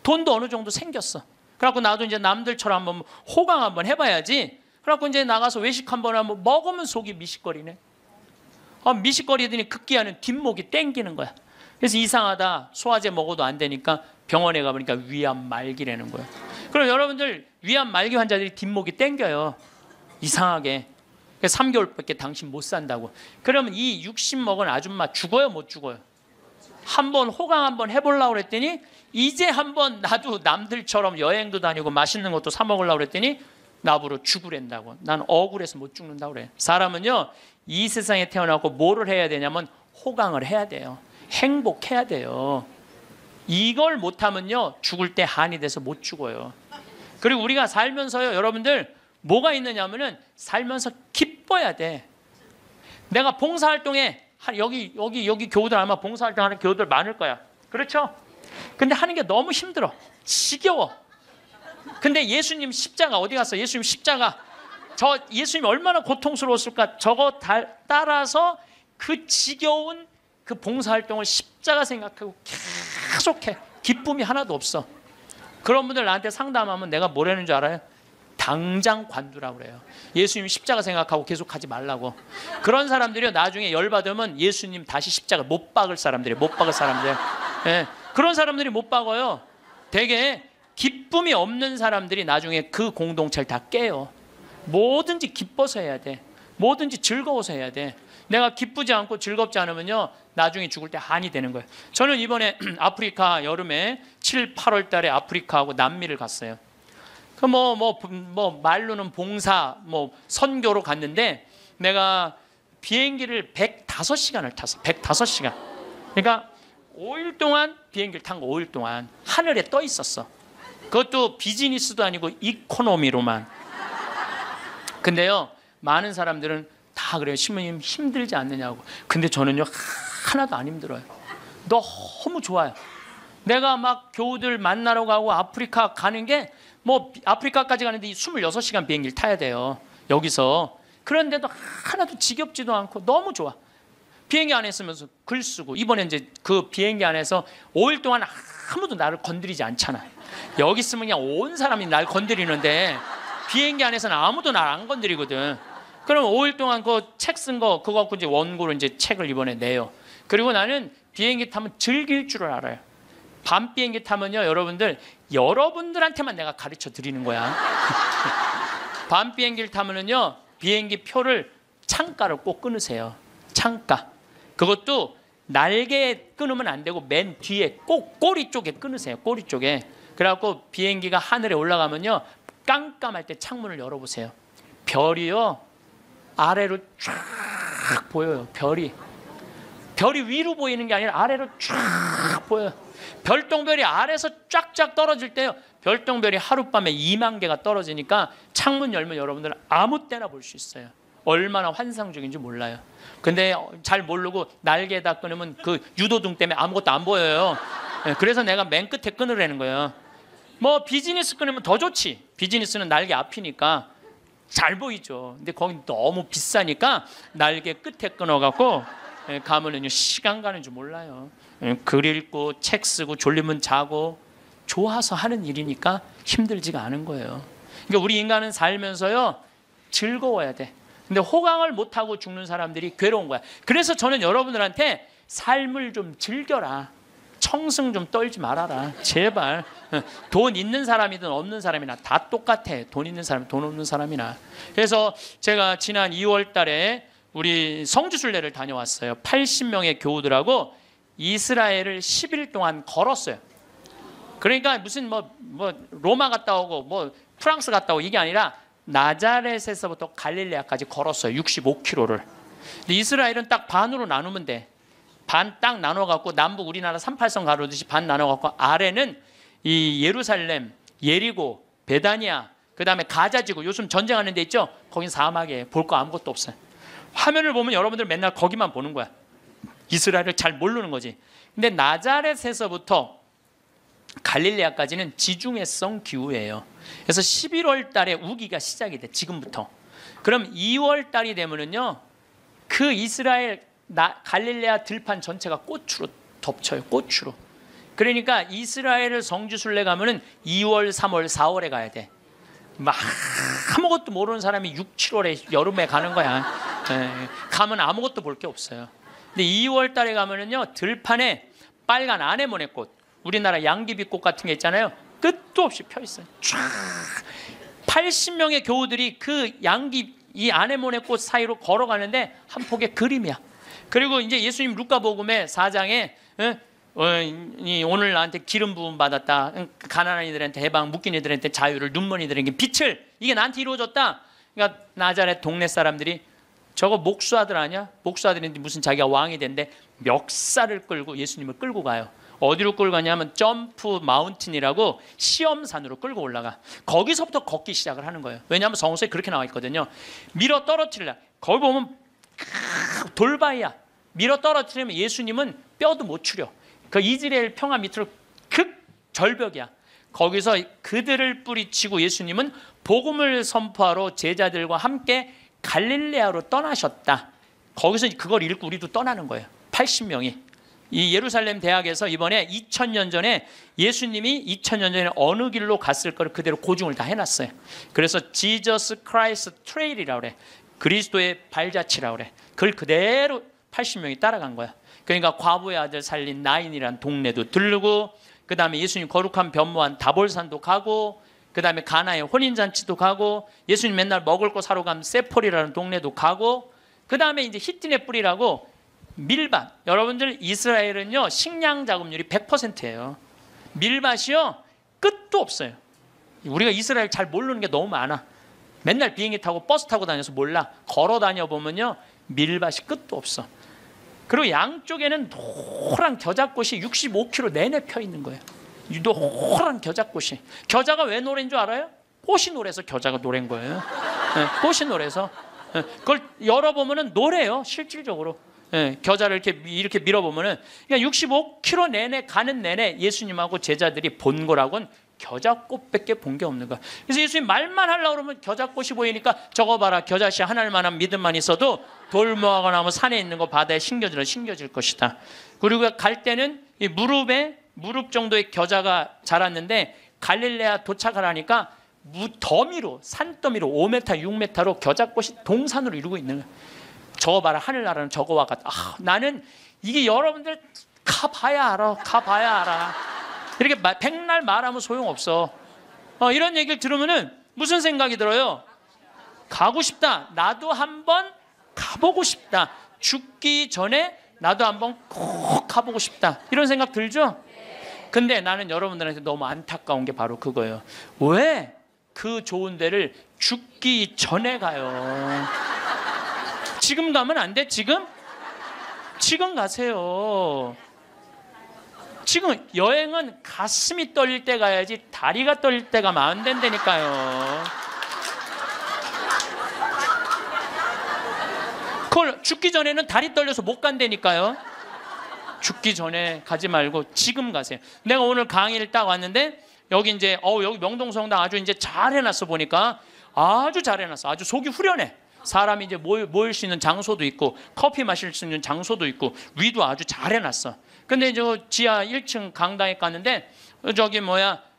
돈도 어느 정도 생겼어. 그래갖고 나도 이제 남들처럼 한번 호강 한번 해봐야지. 그래갖고 이제 나가서 외식 한번 하면 먹으면 속이 미식거리네. 미식거리더니 급기야는 뒷목이 땡기는 거야. 그래서 이상하다. 소화제 먹어도 안 되니까 병원에 가보니까 위암 말기라는 거야. 그럼 여러분들 위암 말기 환자들이 뒷목이 땡겨요. 이상하게. 3개월밖에 당신 못 산다고. 그러면 이 60 먹은 아줌마 죽어요 못 죽어요? 한번 호강 한번 해보려고 그랬더니 이제 한번 나도 남들처럼 여행도 다니고 맛있는 것도 사 먹으려고 그랬더니 나보러 죽으랜다고. 난 억울해서 못 죽는다고 그래. 사람은요 이 세상에 태어나고 뭐를 해야 되냐면 호강을 해야 돼요. 행복해야 돼요. 이걸 못하면요 죽을 때 한이 돼서 못 죽어요. 그리고 우리가 살면서요 여러분들 뭐가 있느냐면은 살면서 기뻐야 돼. 내가 봉사활동에 여기 교우들 아마 봉사활동하는 교우들 많을 거야. 그렇죠? 근데 하는 게 너무 힘들어. 지겨워. 근데 예수님 십자가 어디 갔어? 예수님 십자가 예수님 얼마나 고통스러웠을까? 저거 따라서 그 지겨운 그 봉사활동을 십자가 생각하고 계속해. 기쁨이 하나도 없어. 그런 분들 나한테 상담하면 내가 뭐라는 줄 알아요? 당장 관두라고 그래요. 예수님 십자가 생각하고 계속 하지 말라고. 그런 사람들이 나중에 열받으면 예수님 다시 십자가 못 박을 사람들이에요. 못 박을 사람들. 예, 그런 사람들이 못 박아요. 되게 기쁨이 없는 사람들이 나중에 그 공동체를 다 깨요. 뭐든지 기뻐서 해야 돼. 뭐든지 즐거워서 해야 돼. 내가 기쁘지 않고 즐겁지 않으면요 나중에 죽을 때 한이 되는 거예요. 저는 이번에 아프리카 여름에 7, 8월 달에 아프리카하고 남미를 갔어요. 그 말로는 봉사 선교로 갔는데 내가 비행기를 105시간을 탔어. 105시간. 그러니까 5일 동안 비행기를 탄 거 5일 동안 하늘에 떠 있었어. 그것도 비즈니스도 아니고 이코노미로만. 근데요 많은 사람들은 다 그래요. 신부님 힘들지 않느냐고. 근데 저는요 하나도 안 힘들어요. 너무 좋아요. 내가 막 교우들 만나러 가고 아프리카 가는 게 아프리카까지 가는데 26시간 비행기를 타야 돼요. 여기서. 그런데도 하나도 지겹지도 않고 너무 좋아. 비행기 안에 있으면서 글 쓰고. 이번에 이제 그 비행기 안에서 5일 동안 아무도 나를 건드리지 않잖아. 여기 있으면 그냥 온 사람이 날 건드리는데 비행기 안에서는 아무도 날 안 건드리거든. 그럼 5일 동안 그 책 쓴 거 그거 갖고 이제 원고로 이제 책을 이번에 내요. 그리고 나는 비행기 타면 즐길 줄을 알아요. 밤 비행기 타면요 여러분들한테만 내가 가르쳐 드리는 거야. 밤 비행기를 타면은요 비행기 표를 창가를 꼭 끊으세요. 창가. 그것도 날개에 끊으면 안 되고 맨 뒤에 꼭 꼬리 쪽에 끊으세요. 꼬리 쪽에. 그래갖고 비행기가 하늘에 올라가면요 깜깜할 때 창문을 열어보세요. 별이요 아래로 쫙 보여요. 별이 위로 보이는 게 아니라 아래로 쫙 보여요. 별똥별이 아래에서 쫙쫙 떨어질 때요 별똥별이 하룻밤에 2만 개가 떨어지니까 창문 열면 여러분들은 아무 때나 볼 수 있어요. 얼마나 환상적인지 몰라요. 근데 잘 모르고 날개에다 끊으면 그 유도등 때문에 아무것도 안 보여요. 그래서 내가 맨 끝에 끊으라는 거예요. 비즈니스 끊으면 더 좋지. 비즈니스는 날개 앞이니까 잘 보이죠. 근데 거기 너무 비싸니까 날개 끝에 끊어갖고 가면은요 시간 가는 줄 몰라요. 글 읽고 책 쓰고 졸리면 자고 좋아서 하는 일이니까 힘들지가 않은 거예요. 그러니까 우리 인간은 살면서요 즐거워야 돼. 근데 호강을 못하고 죽는 사람들이 괴로운 거야. 그래서 저는 여러분들한테 삶을 좀 즐겨라. 청승 좀 떨지 말아라. 제발. 돈 있는 사람이든 없는 사람이나 다 똑같아. 돈 있는 사람, 돈 없는 사람이나. 그래서 제가 지난 2월 달에 우리 성지순례를 다녀왔어요. 80명의 교우들하고 이스라엘을 10일 동안 걸었어요. 그러니까 무슨 로마 갔다 오고 프랑스 갔다 오고 이게 아니라 나자렛에서부터 갈릴레아까지 걸었어요. 65km를. 근데 이스라엘은 딱 반으로 나누면 돼. 반 딱 나눠갖고 남북 우리나라 38선 가로듯이 반 나눠갖고 아래는 이 예루살렘, 예리고, 베다니아, 그 다음에 가자지구 요즘 전쟁하는 데 있죠? 거긴 사막이에요. 볼 거 아무것도 없어요. 화면을 보면 여러분들 맨날 거기만 보는 거야. 이스라엘을 잘 모르는 거지. 근데 나자렛에서부터 갈릴레아까지는 지중해성 기후예요. 그래서 11월 달에 우기가 시작이 돼. 지금부터. 그럼 2월 달이 되면은요 그 이스라엘 갈릴레아 들판 전체가 꽃으로 덮쳐요. 꽃으로. 그러니까 이스라엘을 성지순례 가면은 2월, 3월, 4월에 가야 돼. 막 아무것도 모르는 사람이 6, 7월에 여름에 가는 거야. 가면 아무것도 볼 게 없어요. 근데 2월 달에 가면은요 들판에 빨간 아네모네꽃, 우리나라 양귀비꽃 같은 게 있잖아요. 끝도 없이 펴 있어요. 쫙 80명의 교우들이 그 이 아네모네꽃 사이로 걸어가는데 한 폭의 그림이야. 그리고 이제 예수님 루카복음의 4장에 오늘 나한테 기름 부음 받았다. 가난한 이들한테 해방, 묶인 이들한테 자유를, 눈먼 이들에게 빛을. 이게 나한테 이루어졌다. 그러니까 나자렛 동네 사람들이 저거 목수아들 아니야? 목수아들인데 무슨 자기가 왕이 된대. 멱살을 끌고 예수님을 끌고 가요. 어디로 끌고 가냐면 점프 마운틴이라고 시험산으로 끌고 올라가. 거기서부터 걷기 시작을 하는 거예요. 왜냐하면 성서에 그렇게 나와 있거든요. 밀어 떨어뜨리려. 거기 보면 돌바위야. 밀어 떨어뜨리면 예수님은 뼈도 못 추려. 그 이스라엘 평화 밑으로 극 절벽이야. 거기서 그들을 뿌리치고 예수님은 복음을 선포하러 제자들과 함께 갈릴레아로 떠나셨다. 거기서 그걸 읽고 우리도 떠나는 거예요. 80명이. 이 예루살렘 대학에서 이번에 2000년 전에 예수님이 2000년 전에 어느 길로 갔을 거를 그대로 고증을 다 해놨어요. 그래서 지저스 크라이스트 트레일이라고 그래. 그리스도의 발자취라고 그래. 그걸 그대로 80명이 따라간 거야. 그러니까 과부의 아들 살린 나인이라는 동네도 들르고, 그 다음에 예수님 거룩한 변모한 다볼산도 가고, 그 다음에 가나의 혼인잔치도 가고, 예수님 맨날 먹을 거 사러 가면 세폴이라는 동네도 가고, 그 다음에 이제 히틴의 뿌리라고 밀밭. 여러분들 이스라엘은요 식량 자급률이 100%예요. 밀밭이요 끝도 없어요. 우리가 이스라엘 잘 모르는 게 너무 많아. 맨날 비행기 타고 버스 타고 다녀서 몰라. 걸어 다녀 보면요 밀밭이 끝도 없어. 그리고 양쪽에는 노란 겨자꽃이 65km 내내 펴 있는 거예요. 노란 겨자꽃이. 겨자가 왜 노래인 줄 알아요? 꽃이 노래서 겨자가 노래인 거예요. 네, 꽃이 노래서. 네, 그걸 열어보면은 노래요 실질적으로. 예, 겨자를 이렇게 밀어보면은, 그러니까 65km 내내 가는 내내 예수님하고 제자들이 본 거라고는 겨자꽃밖에 본 게 없는 거야. 그래서 예수님 말만 하려고 그러면 겨자꽃이 보이니까 저거 봐라, 겨자씨 하나일 만한 믿음만 있어도 돌 모아가 나면 산에 있는 거 바다에 심겨질 것이다. 그리고 갈 때는 이 무릎 정도의 겨자가 자랐는데 갈릴레아 도착을 하니까 더미로 산더미로 5m, 6m로 겨자꽃이 동산으로 이루고 있는 거야. 저거 봐라, 하늘나라는 저거와 같다. 나는 이게 여러분들 가봐야 알아. 이렇게 백날 말하면 소용없어. 이런 얘기를 들으면은 무슨 생각이 들어요? 가고 싶다. 나도 한번 가보고 싶다. 죽기 전에 나도 한번 꼭 가보고 싶다. 이런 생각 들죠? 근데 나는 여러분들한테 너무 안타까운 게 바로 그거예요. 왜 그 좋은 데를 죽기 전에 가요? 지금 가면 안 돼? 지금 가세요. 지금 여행은 가슴이 떨릴 때 가야지 다리가 떨릴 때 가면 안 된다니까요. 그걸 죽기 전에는 다리 떨려서 못 간다니까요. 죽기 전에 가지 말고 지금 가세요. 내가 오늘 강의를 딱 왔는데 여기 이제 여기 명동성당 아주 이제 잘 해놨어. 보니까 아주 잘 해놨어. 아주 속이 후련해. 사람이 이제 모일 수 있는 장소도 있고 커피 마실 수 있는 장소도 있고 위도 아주 잘 해놨어. 근데 저 지하 1층 강당에 갔는데 저기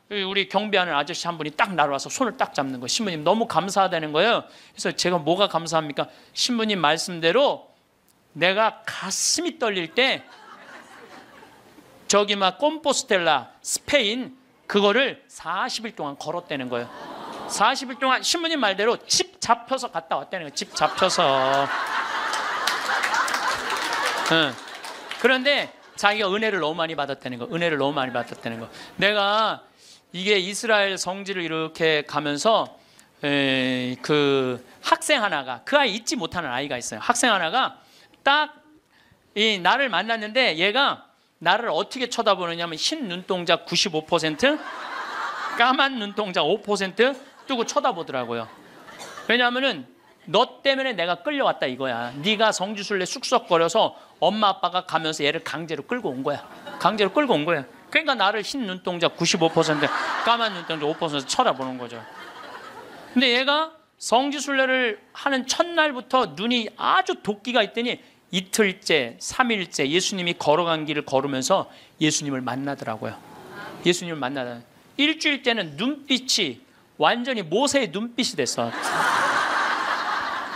우리 경비하는 아저씨 한 분이 딱 나를 와서 손을 딱 잡는 거예요. 신부님 너무 감사하다는 거예요. 그래서 제가 뭐가 감사합니까? 신부님 말씀대로 내가 가슴이 떨릴 때 저기 콤포스텔라 스페인 그거를 40일 동안 걸었다는 거예요. 40일 동안 신부님 말대로 집 잡혀서 갔다 왔다는 거예요. 집 잡혀서. 그런데 자기가 은혜를 너무 많이 받았다는 거. 내가 이게 이스라엘 성지를 이렇게 가면서 그 학생 하나가, 그 아이 잊지 못하는 아이가 있어요. 학생 하나가 딱 이 나를 만났는데 얘가 나를 어떻게 쳐다보느냐면 흰 눈동자 95%, 까만 눈동자 5% 뜨고 쳐다보더라고요. 왜냐하면은 너 때문에 내가 끌려왔다 이거야. 네가 성지순례 쑥쑥거려서 엄마 아빠가 가면서 얘를 강제로 끌고 온 거야. 그러니까 나를 흰 눈동자 95%, 까만 눈동자 5% 쳐다보는 거죠. 근데 얘가 성지순례를 하는 첫날부터 눈이 아주 도끼가 있더니 이틀째, 3일째 예수님이 걸어간 길을 걸으면서 예수님을 만나더라고요. 일주일째는 눈빛이 완전히 모세의 눈빛이 됐어.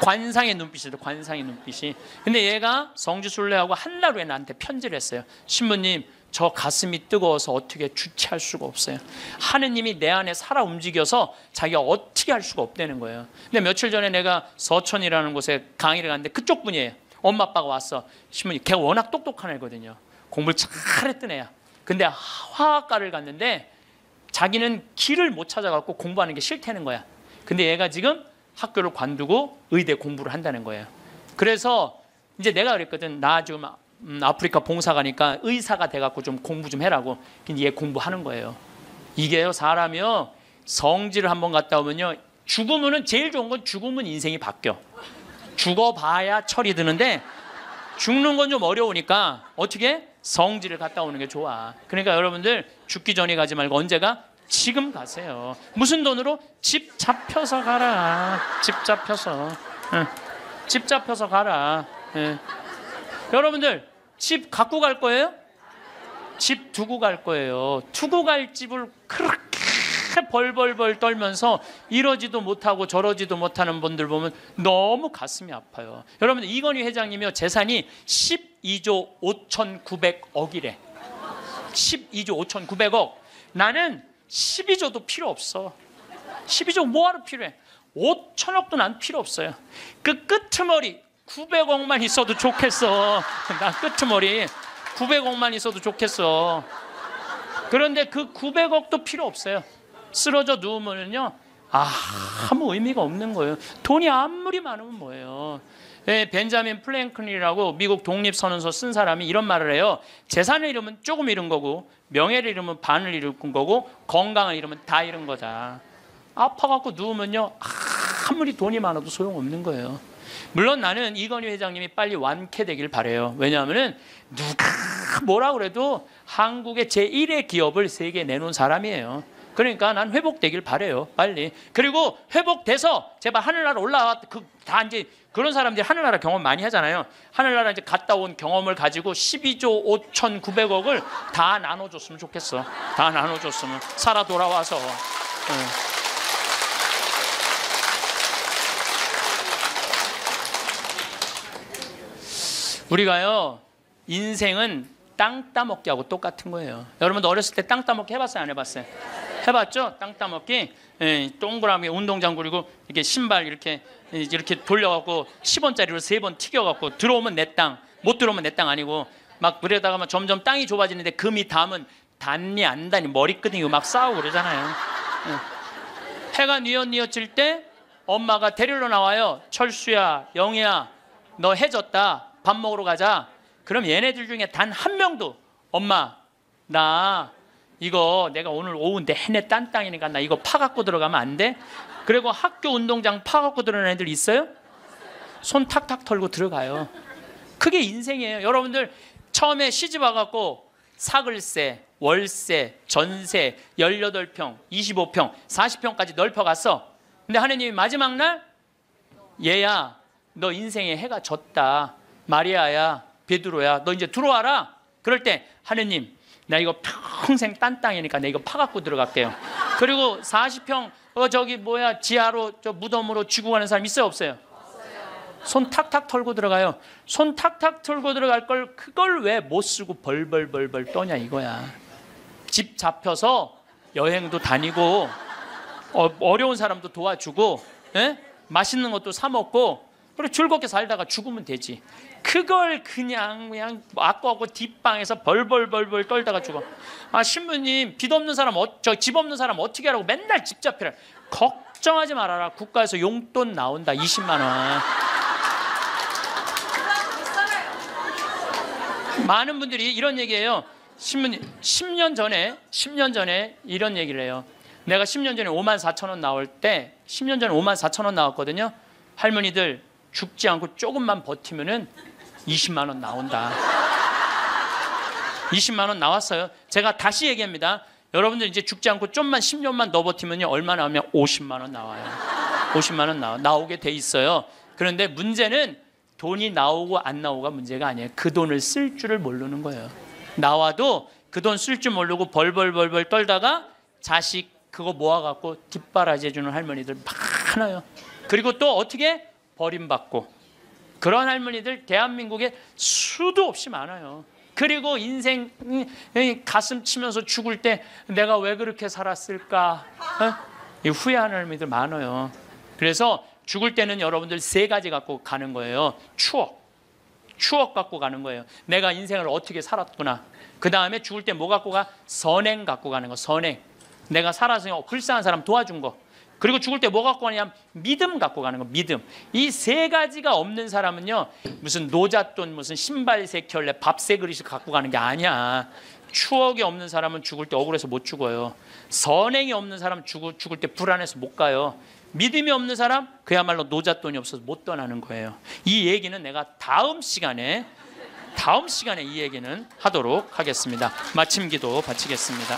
관상의 눈빛이. 근데 얘가 성지순례하고 한 달 후에 나한테 편지를 했어요. 신부님, 저 가슴이 뜨거워서 어떻게 주체할 수가 없어요. 하느님이 내 안에 살아 움직여서 자기가 어떻게 할 수가 없다는 거예요. 근데 며칠 전에 내가 서천이라는 곳에 강의를 갔는데 그쪽 분이에요. 엄마 아빠가 왔어. 신부님, 걔가 워낙 똑똑한 애거든요. 공부를 잘했던 애야. 근데 화학과를 갔는데 자기는 길을 못 찾아갖고 공부하는 게 싫다는 거야. 근데 얘가 지금 학교를 관두고 의대 공부를 한다는 거예요. 그래서 이제 내가 그랬거든. 나 지금 아프리카 봉사 가니까 의사가 돼갖고 좀 공부 좀 해라고. 근데 얘 공부하는 거예요. 이게요, 사람이요, 성지를 한번 갔다 오면요, 죽으면은 제일 좋은 건 죽으면 인생이 바뀌어. 죽어봐야 철이 드는데 죽는 건 좀 어려우니까 어떻게? 성지를 갔다 오는 게 좋아. 그러니까 여러분들 죽기 전에 가지 말고 언제가? 지금 가세요. 무슨 돈으로? 집 잡혀서 가라. 집 잡혀서. 집 잡혀서 가라. 여러분들 집 갖고 갈 거예요? 집 두고 갈 거예요. 두고 갈 집을 그렇게 벌벌벌 떨면서 이러지도 못하고 저러지도 못하는 분들 보면 너무 가슴이 아파요. 여러분들 이건희 회장님이요, 재산이 12조 5,900억이래. 12조 5,900억. 나는 12조도 필요 없어. 12조 뭐하러 필요해? 5천억도 난 필요 없어요. 그 끄트머리 900억만 있어도 좋겠어. 나 끄트머리 900억만 있어도 좋겠어. 그런데 그 900억도 필요 없어요. 쓰러져 누우면요, 아무 의미가 없는 거예요. 돈이 아무리 많으면 뭐예요. 벤자민 플랭클린이라고 미국 독립선언서 쓴 사람이 이런 말을 해요. 재산을 잃으면 조금 잃은 거고, 명예를 잃으면 반을 잃은 거고, 건강을 잃으면 다 잃은 거다. 아파갖고 누우면요, 아무리 돈이 많아도 소용없는 거예요. 물론 나는 이건희 회장님이 빨리 완쾌되길 바라요. 왜냐하면 누가 뭐라 그래도 한국의 제1의 기업을 세계에 내놓은 사람이에요. 그러니까 난 회복되길 바라요, 빨리. 그리고 회복돼서 제발 하늘나라 올라와. 다 이제 그런 사람들이 하늘나라 경험 많이 하잖아요. 하늘나라 이제 갔다 온 경험을 가지고 12조 5,900억을 다 나눠줬으면 좋겠어. 다 나눠줬으면, 살아 돌아와서. 우리가요, 인생은 땅 따먹기 하고 똑같은 거예요. 여러분도 어렸을 때 땅 따먹기 해봤어요, 안 해봤어요? 해봤죠? 땅 따먹기. 동그라미 운동장 그리고 이렇게 신발 이렇게 돌려갖고 10원짜리로 3번 튀겨갖고 들어오면 내 땅, 못 들어오면 내 땅 아니고, 막 그러다가 막 점점 땅이 좁아지는데 금이 닿으면 닿니 안 닿니 머리끄댕이 막 싸우고 그러잖아요. 해가 뉘엿뉘엿질 때 엄마가 데리러 나와요. 철수야, 영희야, 너 해졌다. 밥 먹으러 가자. 그럼 얘네들 중에 단 한 명도 엄마, 나 이거 내가 오늘 오후 내내 딴 땅이니까 나 이거 파갖고 들어가면 안 돼? 그리고 학교 운동장 파갖고 들어가는 애들 있어요? 손 탁탁 털고 들어가요. 그게 인생이에요. 여러분들 처음에 시집 와갖고 사글세, 월세, 전세 18평, 25평, 40평까지 넓혀갔어. 근데 하느님이 마지막 날, 얘야, 너 인생에 해가 졌다. 마리아야, 베드로야, 너 이제 들어와라. 그럴 때 하느님, 나 이거 평생 딴 땅이니까 내 이거 파갖고 들어갈게요. 그리고 40평 지하로 저 무덤으로 쥐고 가는 사람 있어요, 없어요? 손 탁탁 털고 들어가요. 손 탁탁 털고 들어갈 걸 그걸 왜 못 쓰고 벌벌벌벌 떠냐 이거야. 집 잡혀서 여행도 다니고, 어려운 사람도 도와주고, 맛있는 것도 사 먹고, 그리고 즐겁게 살다가 죽으면 되지. 그걸 그냥 아까하고 뒷방에서 벌벌벌벌 떨다가 죽어. 신부님, 빚 없는 사람, 집 없는 사람 어떻게 하라고 맨날 집 잡히라. 걱정하지 말아라. 국가에서 용돈 나온다. 20만 원. 많은 분들이 이런 얘기해요. 신부님, 10년 전에 이런 얘기를 해요. 내가 10년 전에 54,000원 나올 때, 10년 전에 54,000원 나왔거든요. 할머니들 죽지 않고 조금만 버티면은 20만 원 나온다. 20만 원 나왔어요. 제가 다시 얘기합니다. 여러분들 이제 죽지 않고 좀만 10년만 더 버티면요, 얼마 나오면 50만 원 나와요. 50만 원 나오게 돼 있어요. 그런데 문제는 돈이 나오고 안 나오고가 문제가 아니에요. 그 돈을 쓸 줄을 모르는 거예요. 나와도 그 돈 쓸 줄 모르고 벌벌벌벌 떨다가 자식 그거 모아갖고 뒷바라지 해주는 할머니들 많아요. 그리고 또 어떻게? 버림받고. 그런 할머니들 대한민국에 수도 없이 많아요. 그리고 인생 가슴 치면서 죽을 때 내가 왜 그렇게 살았을까? 후회하는 할머니들 많아요. 그래서 죽을 때는 여러분들 3가지 갖고 가는 거예요. 추억 갖고 가는 거예요. 내가 인생을 어떻게 살았구나. 그 다음에 죽을 때 뭐 갖고 가? 선행 갖고 가는 거. 선행. 내가 살아서 불쌍한 사람 도와준 거. 그리고 죽을 때 뭐 갖고 가냐? 믿음 갖고 가는 거. 믿음. 이 세 가지가 없는 사람은요, 무슨 노잣돈, 무슨 신발 세 켤레, 밥 세 그릇을 갖고 가는 게 아니야. 추억이 없는 사람은 죽을 때 억울해서 못 죽어요. 선행이 없는 사람 죽을 때 불안해서 못 가요. 믿음이 없는 사람 그야말로 노잣돈이 없어서 못 떠나는 거예요. 이 얘기는 내가 다음 시간에 이 얘기는 하도록 하겠습니다. 마침 기도 바치겠습니다.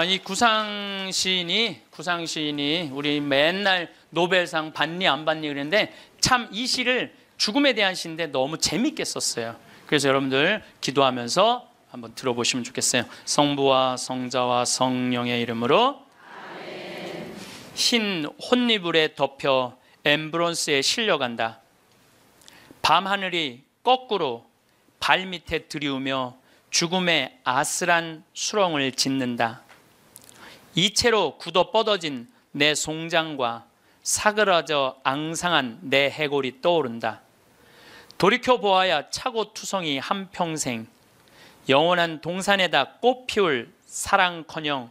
이 구상시인이 우리 맨날 노벨상 받니 안 받니 그랬는데 참 이 시를 죽음에 대한 시인데 너무 재밌게 썼어요. 그래서 여러분들 기도하면서 한번 들어보시면 좋겠어요. 성부와 성자와 성령의 이름으로 아멘. 흰 혼이불에 덮여 엠브론스에 실려간다. 밤하늘이 거꾸로 발밑에 들이우며 죽음의 아슬한 수렁을 짓는다. 이채로 굳어 뻗어진 내 송장과 사그라져 앙상한 내 해골이 떠오른다. 돌이켜보아야 차고투성이 한평생 영원한 동산에다 꽃 피울 사랑커녕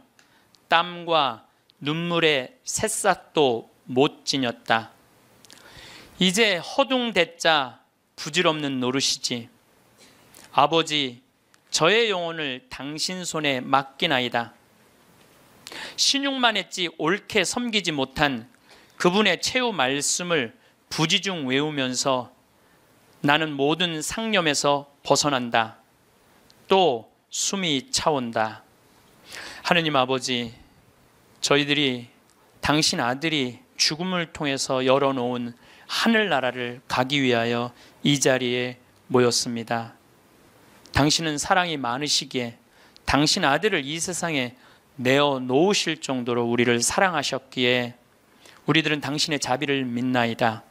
땀과 눈물의 새싹도 못 지녔다. 이제 허둥대자 부질없는 노릇이지. 아버지, 저의 영혼을 당신 손에 맡기나이다. 신용만 했지 옳게 섬기지 못한 그분의 최후 말씀을 부지중 외우면서 나는 모든 상념에서 벗어난다. 또 숨이 차온다. 하느님 아버지, 저희들이 당신 아들이 죽음을 통해서 열어놓은 하늘나라를 가기 위하여 이 자리에 모였습니다. 당신은 사랑이 많으시기에 당신 아들을 이 세상에 내어 놓으실 정도로 우리를 사랑하셨기에 우리들은 당신의 자비를 믿나이다.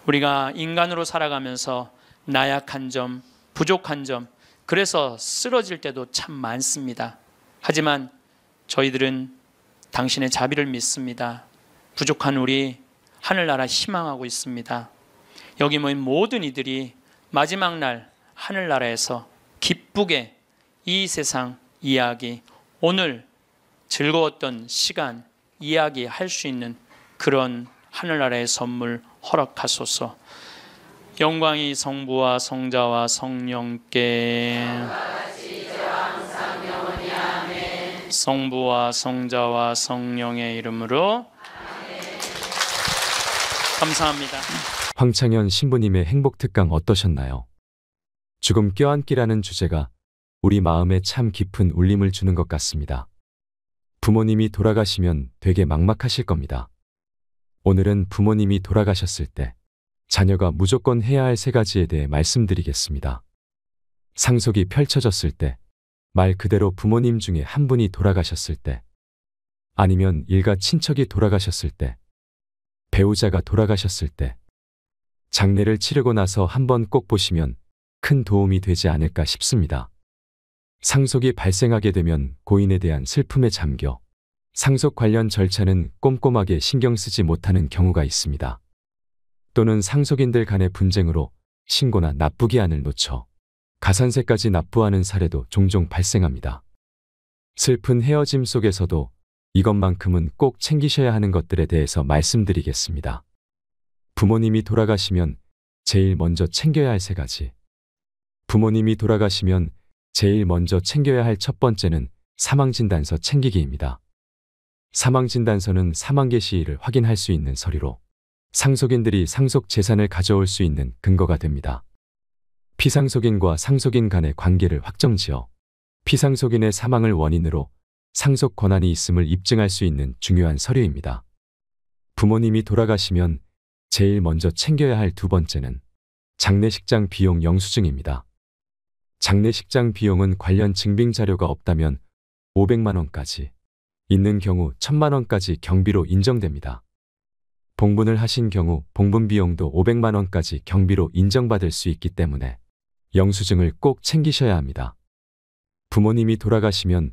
우리가 인간으로 살아가면서 나약한 점, 부족한 점, 그래서 쓰러질 때도 참 많습니다. 하지만 저희들은 당신의 자비를 믿습니다. 부족한 우리 하늘나라 희망하고 있습니다. 여기 모인 모든 이들이 마지막 날 하늘나라에서 기쁘게 이 세상 이야기, 오늘 즐거웠던 시간 이야기할 수 있는 그런 하늘나라의 선물 허락하소서. 영광이 성부와 성자와 성령께 성부와 성자와 성령의 이름으로 감사합니다. 황창현 신부님의 행복특강 어떠셨나요? 죽음 껴안기라는 주제가 우리 마음에 참 깊은 울림을 주는 것 같습니다. 부모님이 돌아가시면 되게 막막하실 겁니다. 오늘은 부모님이 돌아가셨을 때 자녀가 무조건 해야 할 3가지에 대해 말씀드리겠습니다. 상속이 펼쳐졌을 때, 말 그대로 부모님 중에 한 분이 돌아가셨을 때, 아니면 일가 친척이 돌아가셨을 때, 배우자가 돌아가셨을 때, 장례를 치르고 나서 한번 꼭 보시면 큰 도움이 되지 않을까 싶습니다. 상속이 발생하게 되면 고인에 대한 슬픔에 잠겨 상속 관련 절차는 꼼꼼하게 신경 쓰지 못하는 경우가 있습니다. 또는 상속인들 간의 분쟁으로 신고나 납부기한을 놓쳐 가산세까지 납부하는 사례도 종종 발생합니다. 슬픈 헤어짐 속에서도 이것만큼은 꼭 챙기셔야 하는 것들에 대해서 말씀드리겠습니다. 부모님이 돌아가시면 제일 먼저 챙겨야 할 3가지. 부모님이 돌아가시면 제일 먼저 챙겨야 할 첫 번째는 사망진단서 챙기기입니다. 사망진단서는 사망계 시일을 확인할 수 있는 서류로 상속인들이 상속 재산을 가져올 수 있는 근거가 됩니다. 피상속인과 상속인 간의 관계를 확정지어 피상속인의 사망을 원인으로 상속 권한이 있음을 입증할 수 있는 중요한 서류입니다. 부모님이 돌아가시면 제일 먼저 챙겨야 할 2번째는 장례식장 비용 영수증입니다. 장례식장 비용은 관련 증빙 자료가 없다면 500만 원까지, 있는 경우 1000만 원까지 경비로 인정됩니다. 봉분을 하신 경우 봉분 비용도 500만 원까지 경비로 인정받을 수 있기 때문에 영수증을 꼭 챙기셔야 합니다. 부모님이 돌아가시면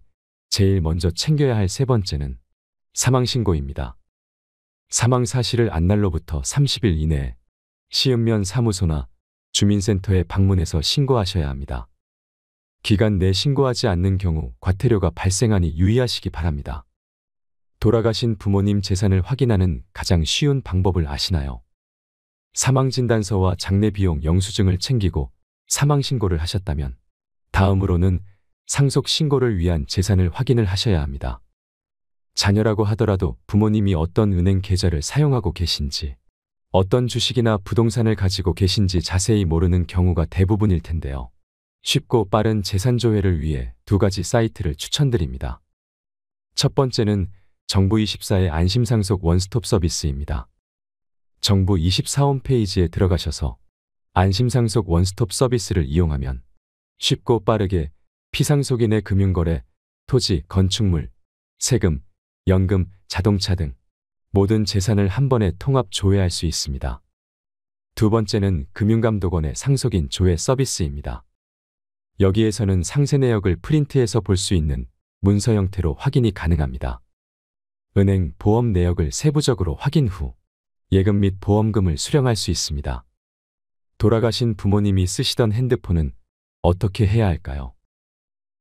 제일 먼저 챙겨야 할 3번째는 사망신고입니다. 사망 사실을 안 날로부터 30일 이내에 시읍면 사무소나 주민센터에 방문해서 신고하셔야 합니다. 기간 내 신고하지 않는 경우 과태료가 발생하니 유의하시기 바랍니다. 돌아가신 부모님 재산을 확인하는 가장 쉬운 방법을 아시나요? 사망진단서와 장례비용 영수증을 챙기고 사망신고를 하셨다면 다음으로는 상속신고를 위한 재산을 확인을 하셔야 합니다. 자녀라고 하더라도 부모님이 어떤 은행 계좌를 사용하고 계신지, 어떤 주식이나 부동산을 가지고 계신지 자세히 모르는 경우가 대부분일 텐데요. 쉽고 빠른 재산조회를 위해 두 가지 사이트를 추천드립니다. 첫 번째는 정부24의 안심상속 원스톱 서비스입니다. 정부24 홈페이지에 들어가셔서 안심상속 원스톱 서비스를 이용하면 쉽고 빠르게 피상속인의 금융거래, 토지, 건축물, 세금, 연금, 자동차 등 모든 재산을 한 번에 통합 조회할 수 있습니다. 두 번째는 금융감독원의 상속인 조회 서비스입니다. 여기에서는 상세 내역을 프린트해서 볼 수 있는 문서 형태로 확인이 가능합니다. 은행, 보험 내역을 세부적으로 확인 후 예금 및 보험금을 수령할 수 있습니다. 돌아가신 부모님이 쓰시던 핸드폰은 어떻게 해야 할까요?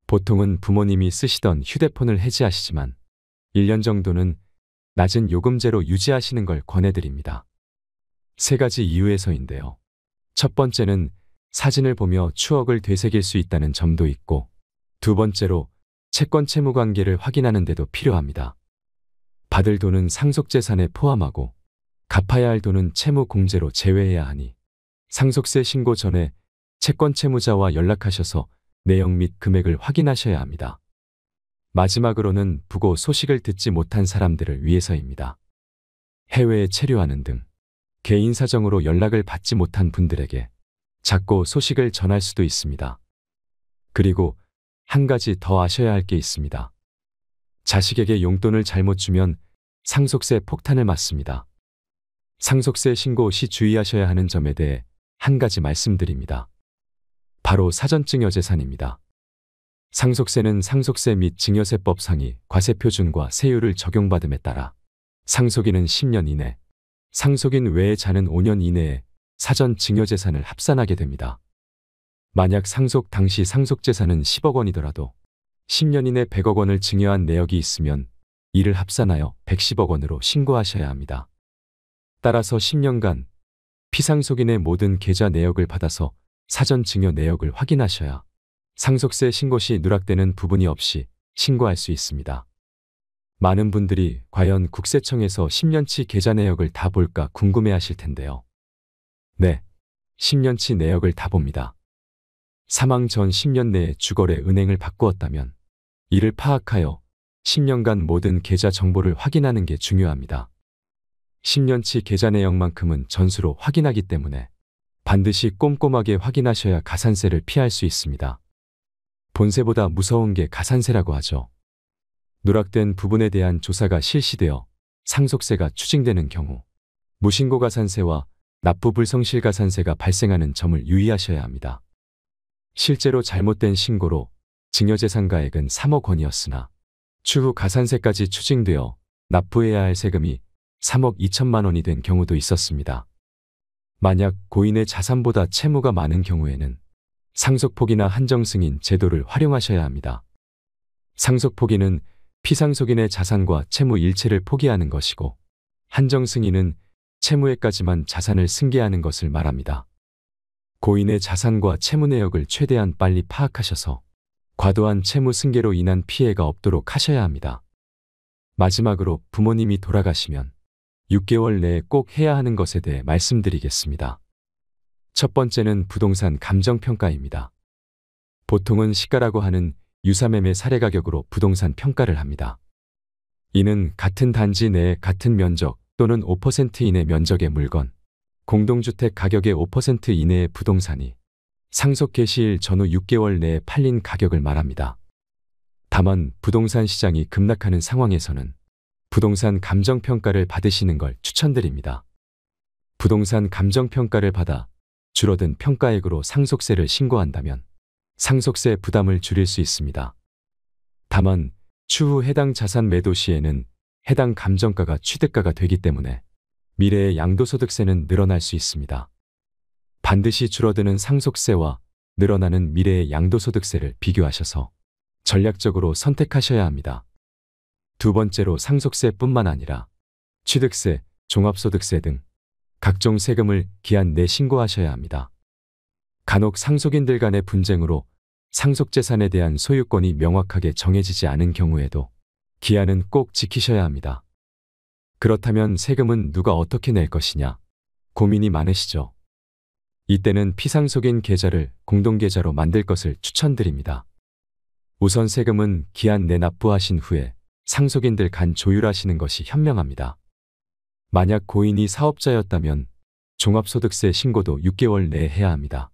보통은 부모님이 쓰시던 휴대폰을 해지하시지만 1년 정도는 낮은 요금제로 유지하시는 걸 권해드립니다. 세 가지 이유에서인데요. 첫 번째는 사진을 보며 추억을 되새길 수 있다는 점도 있고, 두 번째로 채권 채무 관계를 확인하는 데도 필요합니다. 받을 돈은 상속재산에 포함하고 갚아야 할 돈은 채무 공제로 제외해야 하니 상속세 신고 전에 채권 채무자와 연락하셔서 내용 및 금액을 확인하셔야 합니다. 마지막으로는 부고 소식을 듣지 못한 사람들을 위해서입니다. 해외에 체류하는 등 개인 사정으로 연락을 받지 못한 분들에게 작고 소식을 전할 수도 있습니다. 그리고 한 가지 더 아셔야 할 게 있습니다. 자식에게 용돈을 잘못 주면 상속세 폭탄을 맞습니다. 상속세 신고 시 주의하셔야 하는 점에 대해 한 가지 말씀드립니다. 바로 사전증여재산입니다. 상속세는 상속세 및 증여세법 상위 과세표준과 세율을 적용받음에 따라 상속인은 10년 이내, 상속인 외의 자는 5년 이내에 사전증여재산을 합산하게 됩니다. 만약 상속 당시 상속재산은 10억 원이더라도 10년 이내 100억 원을 증여한 내역이 있으면 이를 합산하여 110억 원으로 신고하셔야 합니다. 따라서 10년간 피상속인의 모든 계좌 내역을 받아서 사전증여 내역을 확인하셔야 상속세 신고 시 누락되는 부분이 없이 신고할 수 있습니다. 많은 분들이 과연 국세청에서 10년치 계좌 내역을 다 볼까 궁금해하실 텐데요. 네, 10년치 내역을 다 봅니다. 사망 전 10년 내에 주거래 은행을 바꾸었다면 이를 파악하여 10년간 모든 계좌 정보를 확인하는 게 중요합니다. 10년치 계좌 내역만큼은 전수로 확인하기 때문에 반드시 꼼꼼하게 확인하셔야 가산세를 피할 수 있습니다. 본세보다 무서운 게 가산세라고 하죠. 누락된 부분에 대한 조사가 실시되어 상속세가 추징되는 경우 무신고 가산세와 납부 불성실 가산세가 발생하는 점을 유의하셔야 합니다. 실제로 잘못된 신고로 증여재산가액은 3억 원이었으나 추후 가산세까지 추징되어 납부해야 할 세금이 3억 2천만 원이 된 경우도 있었습니다. 만약 고인의 자산보다 채무가 많은 경우에는 상속포기나 한정승인 제도를 활용하셔야 합니다. 상속포기는 피상속인의 자산과 채무 일체를 포기하는 것이고, 한정승인은 채무액까지만 자산을 승계하는 것을 말합니다. 고인의 자산과 채무 내역을 최대한 빨리 파악하셔서 과도한 채무 승계로 인한 피해가 없도록 하셔야 합니다. 마지막으로 부모님이 돌아가시면 6개월 내에 꼭 해야 하는 것에 대해 말씀드리겠습니다. 첫 번째는 부동산 감정평가입니다. 보통은 시가라고 하는 유사매매 사례 가격으로 부동산 평가를 합니다. 이는 같은 단지 내에 같은 면적 또는 5% 이내 면적의 물건, 공동주택 가격의 5% 이내의 부동산이 상속 개시일 전후 6개월 내에 팔린 가격을 말합니다. 다만 부동산 시장이 급락하는 상황에서는 부동산 감정평가를 받으시는 걸 추천드립니다. 부동산 감정평가를 받아 줄어든 평가액으로 상속세를 신고한다면 상속세 부담을 줄일 수 있습니다. 다만 추후 해당 자산 매도 시에는 해당 감정가가 취득가가 되기 때문에 미래의 양도소득세는 늘어날 수 있습니다. 반드시 줄어드는 상속세와 늘어나는 미래의 양도소득세를 비교하셔서 전략적으로 선택하셔야 합니다. 두 번째로 상속세뿐만 아니라 취득세, 종합소득세 등 각종 세금을 기한 내 신고하셔야 합니다. 간혹 상속인들 간의 분쟁으로 상속재산에 대한 소유권이 명확하게 정해지지 않은 경우에도 기한은 꼭 지키셔야 합니다. 그렇다면 세금은 누가 어떻게 낼 것이냐 고민이 많으시죠? 이때는 피상속인 계좌를 공동계좌로 만들 것을 추천드립니다. 우선 세금은 기한 내 납부하신 후에 상속인들 간 조율하시는 것이 현명합니다. 만약 고인이 사업자였다면 종합소득세 신고도 6개월 내에 해야 합니다.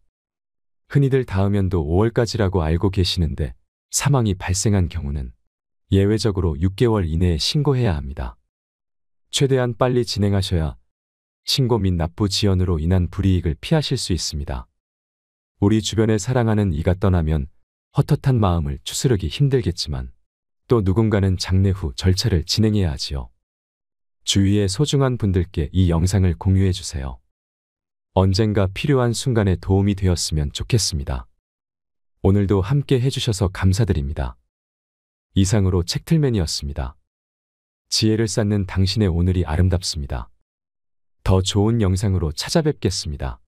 흔히들 다음연도 5월까지라고 알고 계시는데 사망이 발생한 경우는 예외적으로 6개월 이내에 신고해야 합니다. 최대한 빨리 진행하셔야 신고 및 납부 지연으로 인한 불이익을 피하실 수 있습니다. 우리 주변에 사랑하는 이가 떠나면 헛헛한 마음을 추스르기 힘들겠지만 또 누군가는 장례 후 절차를 진행해야 하지요. 주위의 소중한 분들께 이 영상을 공유해 주세요. 언젠가 필요한 순간에 도움이 되었으면 좋겠습니다. 오늘도 함께 해주셔서 감사드립니다. 이상으로 책틀맨이었습니다. 지혜를 쌓는 당신의 오늘이 아름답습니다. 더 좋은 영상으로 찾아뵙겠습니다.